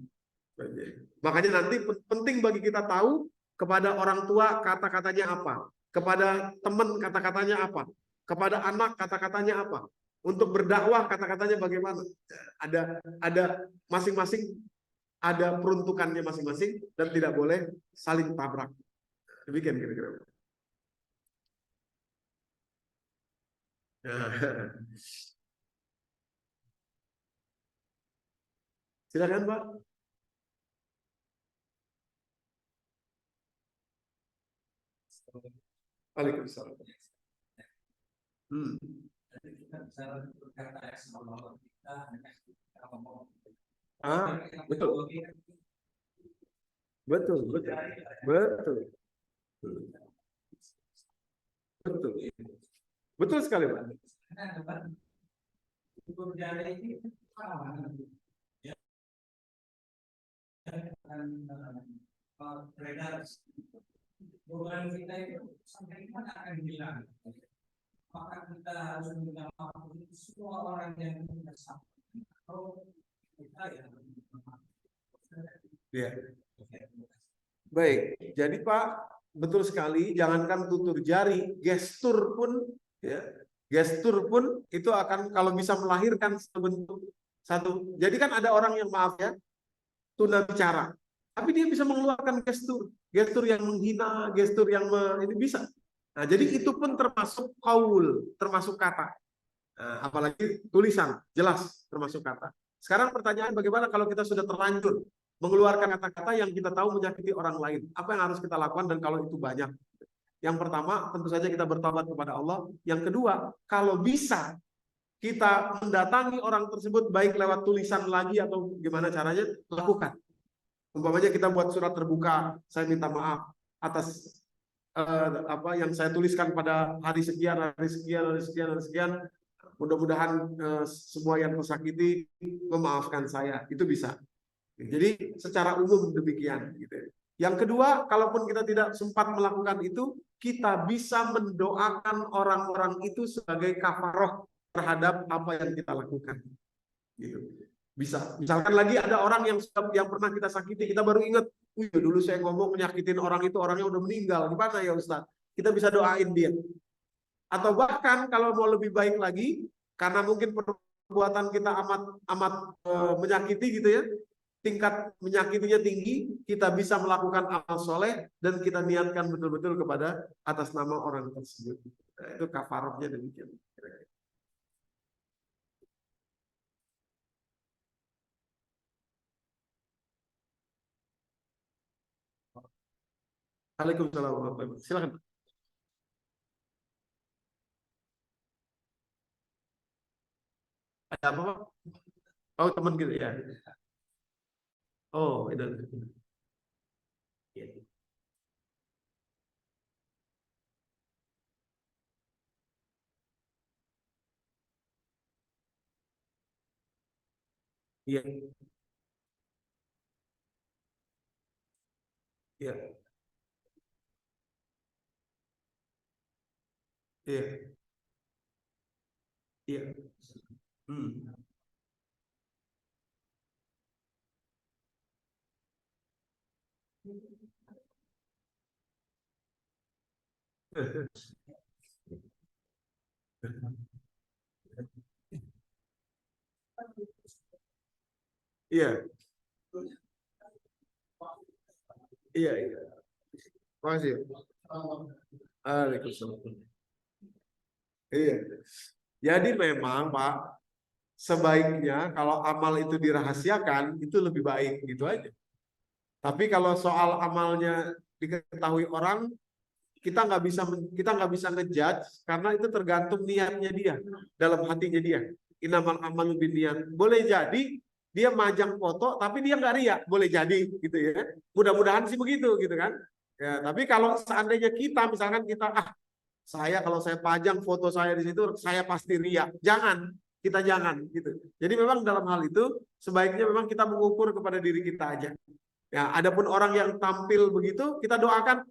Makanya nanti penting bagi kita tahu kepada orang tua kata-katanya apa, kepada teman kata-katanya apa, kepada anak kata-katanya apa. Untuk berdakwah kata-katanya bagaimana? Ada masing-masing ada peruntukannya masing-masing dan tidak boleh saling tabrak. Demikian kira-kira. Silakan Pak. Waalaikumsalam. Betul. Betul, betul. Betul. Betul. Betul sekali, Pak. Beban kita itu sampai mana akan hilang. Apakah kita harus meminta maaf untuk semua orang yang kita salah atau kita yang Ya. Baik, jadi Pak, betul sekali. Jangankan tutur jari, gestur pun, ya, gestur pun itu akan kalau bisa melahirkan satu. Jadi kan ada orang yang maaf ya, tuna bicara, tapi dia bisa mengeluarkan gestur yang menghina, gestur yang ini bisa. Nah, jadi itu pun termasuk qaul, termasuk kata. Nah, apalagi tulisan, jelas termasuk kata. Sekarang pertanyaan bagaimana kalau kita sudah terlanjur mengeluarkan kata-kata yang kita tahu menyakiti orang lain? Apa yang harus kita lakukan dan kalau itu banyak? Yang pertama, tentu saja kita bertobat kepada Allah. Yang kedua, kalau bisa kita mendatangi orang tersebut baik lewat tulisan lagi atau gimana caranya, lakukan. Umpamanya kita buat surat terbuka, saya minta maaf atas apa yang saya tuliskan pada hari sekian, hari sekian, hari sekian, hari sekian. Mudah-mudahan semua yang tersakiti memaafkan saya. Itu bisa. Jadi secara umum demikian. Gitu. Yang kedua, kalaupun kita tidak sempat melakukan itu, kita bisa mendoakan orang-orang itu sebagai kafaroh terhadap apa yang kita lakukan. Gitu. Bisa. Misalkan lagi ada orang yang pernah kita sakiti, kita baru ingat, dulu saya ngomong menyakitin orang itu, orangnya udah meninggal. Gimana ya Ustaz? Kita bisa doain dia. Atau bahkan kalau mau lebih baik lagi, karena mungkin perbuatan kita amat menyakiti gitu ya, tingkat menyakitinya tinggi, kita bisa melakukan amal soleh dan kita niatkan betul-betul kepada atas nama orang tersebut. Nah, itu kafarahnya demikian. Waalaikumsalam warahmatullahi wabarakatuh. Silakan. Ada apa, Pak? Oh, teman gitu ya. Oh, itu. Iya, iya, iya, iya. Hmm. Iya, iya, iya. Makasih. Waalaikumsalam. Iya. Jadi memang Pak, sebaiknya kalau amal itu dirahasiakan itu lebih baik gitu aja. Tapi kalau soal amalnya diketahui orang, kita nggak bisa ngejudge karena itu tergantung niatnya dia, dalam hatinya dia. Inamal amal lebih niat. Boleh jadi dia majang foto tapi dia nggak riak, boleh jadi gitu ya. Mudah-mudahan sih begitu gitu kan. Ya, tapi kalau seandainya kita misalkan kita kalau saya pajang foto saya di situ saya pasti riak. Jangan gitu. Jadi memang dalam hal itu sebaiknya memang kita mengukur kepada diri kita aja. Ya, adapun orang yang tampil begitu, kita doakan,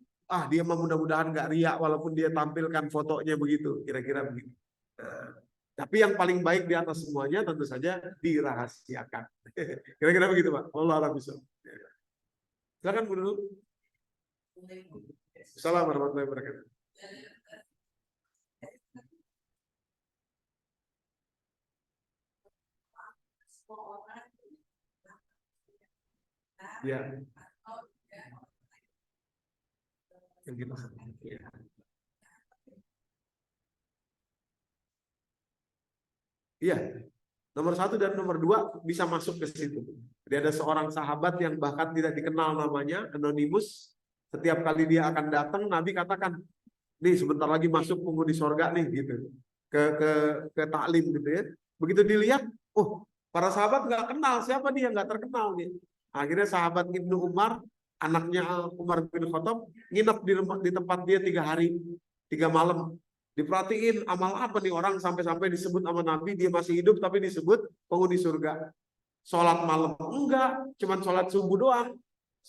dia mudah-mudahan nggak riak walaupun dia tampilkan fotonya begitu, kira-kira begitu. Nah, tapi yang paling baik di atas semuanya tentu saja dirahasiakan. Kira-kira begitu, Pak. Allah a'lam bishawab. Silakan Bu dulu. Assalamualaikum warahmatullahi wabarakatuh. Ya, yang kita ya. Iya, nomor 1 dan nomor 2 bisa masuk ke situ. Jadi ada seorang sahabat yang bahkan tidak dikenal namanya, anonimus. Setiap kali dia akan datang, Nabi katakan, nih sebentar lagi masuk penghuni sorga nih gitu, ke taklim gitu ya. Begitu dilihat, para sahabat nggak kenal siapa dia, nggak terkenal nih. Akhirnya sahabat Ibnu Umar, anaknya Umar bin Khattab, nginep di tempat dia 3 hari 3 malam. Diperhatiin amal apa nih orang sampai-sampai disebut sama Nabi, dia masih hidup tapi disebut penghuni surga. Sholat malam enggak, cuman sholat subuh doang.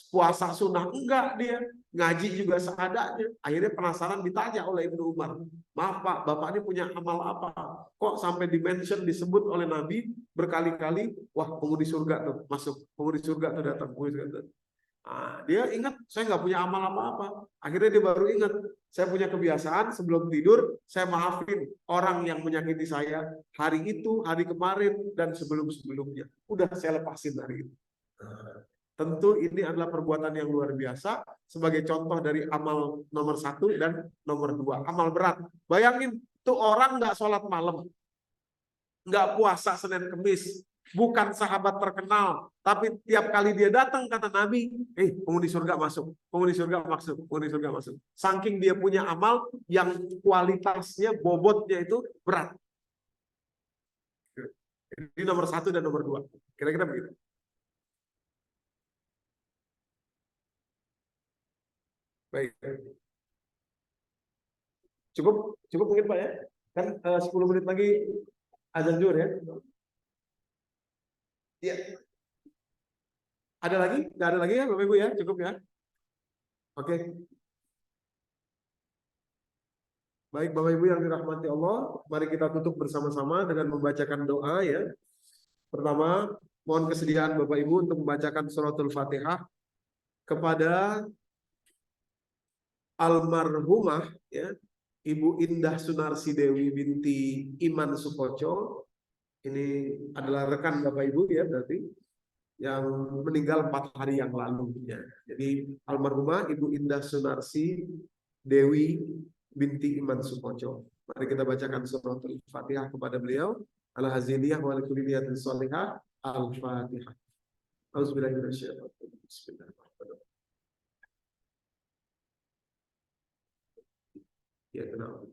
Puasa sunnah enggak dia. ngaji juga seadanya. Akhirnya penasaran ditanya oleh Ibnu Umar, maaf Pak, Bapak ini punya amal apa? Kok sampai dimention disebut oleh Nabi berkali-kali, wah penghuni surga tuh masuk, penghuni surga tuh datang, penghuni surga tuh. Nah, dia ingat saya nggak punya amal apa-apa. Akhirnya dia baru ingat, saya punya kebiasaan sebelum tidur saya maafin orang yang menyakiti saya hari itu, hari kemarin, dan sebelum-sebelumnya. Udah saya lepasin hari itu. Nah, tentu ini adalah perbuatan yang luar biasa sebagai contoh dari amal nomor 1 dan nomor 2, amal berat. Bayangin tuh orang nggak sholat malam, nggak puasa Senin Kemis, bukan sahabat terkenal, tapi tiap kali dia datang kata Nabi, penghuni surga masuk, penghuni surga masuk, penghuni surga masuk. Saking dia punya amal yang kualitasnya, bobotnya itu berat. Ini nomor 1 dan nomor 2. Kira-kira begitu. Baik. Cukup mungkin Pak ya. Kan 10 menit lagi azan zuhur ya. Iya. Ada lagi? Nggak ada lagi ya Bapak Ibu ya? Cukup ya? Oke. Baik Bapak Ibu yang dirahmati Allah, mari kita tutup bersama-sama dengan membacakan doa ya. Pertama, mohon kesediaan Bapak Ibu untuk membacakan suratul Fatihah kepada almarhumah ya, Ibu Indah Sunarsi Dewi binti Iman Sukoco. Ini adalah rekan Bapak Ibu ya, berarti yang meninggal 4 hari yang lalu ya. Jadi almarhumah Ibu Indah Sunarsi Dewi binti Iman Sukoco. Mari kita bacakan suratul Fatihah kepada beliau. Al-Haziliyah wa likulliyatin sholihah. Al-Fatihah. Auzubillahi minasyaitonir rajim. Bismillahirrahmanirrahim. Ya kenal.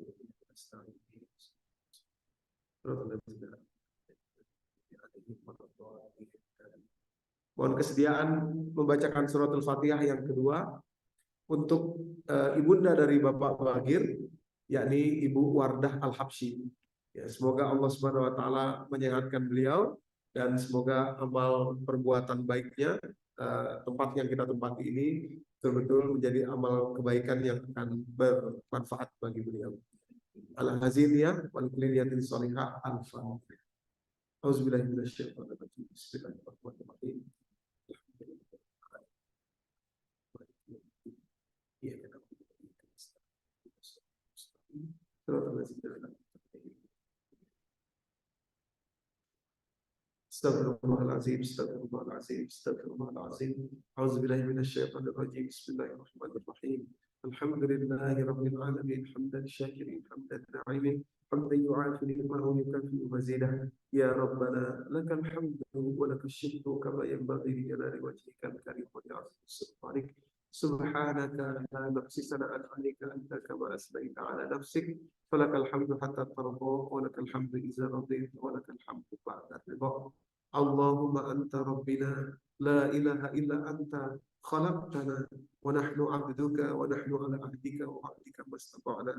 Mohon kesediaan membacakan suratul Fatihah yang kedua untuk ibunda dari Bapak Bagir, yakni Ibu Wardah Al-Habsyi. Ya, semoga Allah Subhanahu wa taala menyehatkan beliau dan semoga amal perbuatan baiknya tempat yang kita tempati ini betul-betul menjadi amal kebaikan yang akan bermanfaat bagi beliau. Al-Haziliyah wal kuliyatin sholihah al-Fatihah. Auzubillahi minasyaitonir rajim. Bismillahirrahmanirrahim. Astagfirullahaladzim, astagfirullahaladzim, astagfirullahaladzim. Auzubillahi minasyaitonir rajim. Bismillahirrahmanirrahim. Alhamdulillahi rabbil alamin, hamdan syakirin, hamdan na'imin, hamdan yu'afi ni'mahu wa yukafi mazidah. Ya Rabbana lakal hamdu wa lakal syukru kama yanbaghi li jalali wajhikal karim wa li'azimi sultanik. Subhanaka la nuhsi sana'an 'alaika anta kama asnaita 'ala nafsik. Falakal hamdu hatta tarda wa lakal hamdu idza radita wa lakal hamdu ba'da ridha. Allahumma anta rabbina la ilaha illa anta khalaqtana wa nahnu 'abduka wa nahnu 'ala 'ahdika wa wa'dika mastata'na.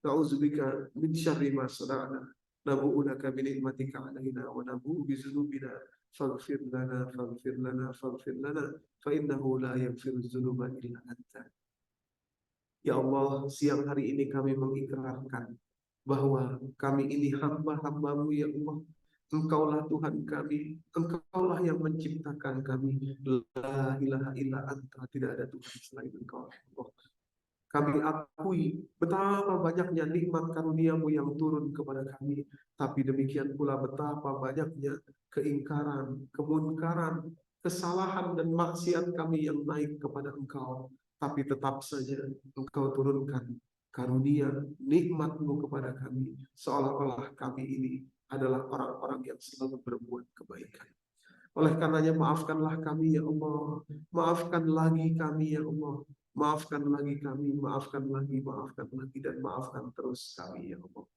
Na'udzubika min syarri ma sana'na. Nabu'u laka bi ni'matika 'alaina wa nabu'u bi dzunubina faghfir lana faghfir lana faghfir lana fa innahu la yaghfiru dzunuba illa anta. Ya Allah, siang hari ini kami mengikrarkan bahwa kami ini hamba-hambamu ya Allah. Engkaulah Tuhan kami, Engkaulah yang menciptakan kami. La ilaha illa anta, tidak ada Tuhan selain Engkau. Allah. Kami akui betapa banyaknya nikmat karunia-Mu yang turun kepada kami, tapi demikian pula betapa banyaknya keingkaran, kemunkaran, kesalahan dan maksiat kami yang naik kepada Engkau. Tapi tetap saja Engkau turunkan karunia, nikmat-Mu kepada kami, seolah-olah kami ini adalah orang-orang yang selalu berbuat kebaikan. Oleh karenanya maafkanlah kami ya Allah, maafkan lagi kami ya Allah, maafkan lagi kami, maafkan lagi, dan maafkan terus kami ya Allah.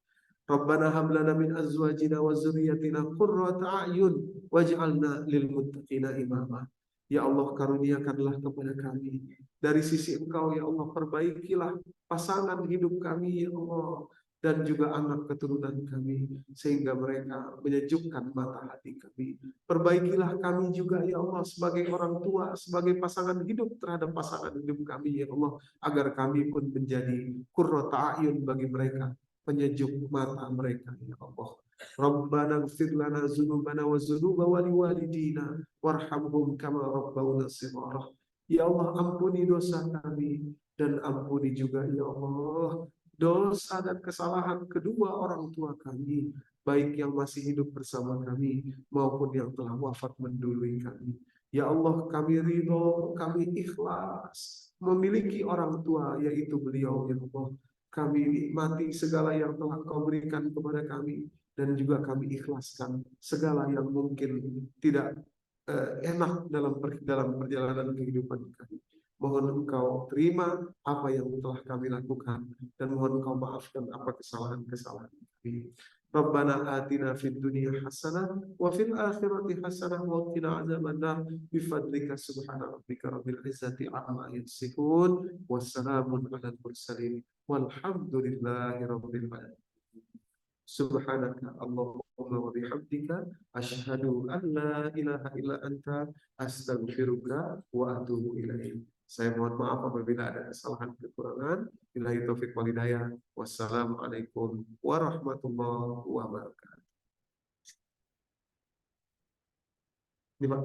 Rabbana hab lana min azwajina wa dzurriyyatina qurrata a'yun waj'alna lil muttaqina imama. Ya Allah, karuniakanlah kepada kami dari sisi Engkau ya Allah, perbaikilah pasangan hidup kami ya Allah. dan juga anak keturunan kami, sehingga mereka menyejukkan mata hati kami. Perbaikilah kami juga ya Allah sebagai orang tua, sebagai pasangan hidup terhadap pasangan hidup kami ya Allah, agar kami pun menjadi qurrata a'yun bagi mereka, penyejuk mata mereka ya Allah. Rabbana ighfir lana dzunubana wa dzunuba waliwalidina warhamhum kama rabbawna shighara. Ya Allah, ampuni dosa kami dan ampuni juga ya Allah dosa dan kesalahan kedua orang tua kami, baik yang masih hidup bersama kami maupun yang telah wafat mendului kami. Ya Allah, kami ridho, kami ikhlas memiliki orang tua, yaitu beliau ya Allah. Kami nikmati segala yang telah Kau berikan kepada kami, dan juga kami ikhlaskan segala yang mungkin tidak enak dalam perjalanan kehidupan kami. Mohon Engkau terima apa yang telah kami lakukan, dan mohon Engkau maafkan apa kesalahan-kesalahan kami. Rabbana atina fid dunya hasanah wa fil akhirati hasanah wa qina adzabannar bifadlika subhana rabbika rabbil izzati amma yasifun wassalamun alal mursalin walhamdulillahi rabbil alamin. Subhanaka Allahumma wa bihamdika asyhadu an la ilaha illa anta astaghfiruka wa atubu ilaik. Saya mohon maaf apabila ada kesalahan kekurangan. Billahi taufik wal hidayah. Wassalamualaikum warahmatullahi wabarakatuh. Ini Pak.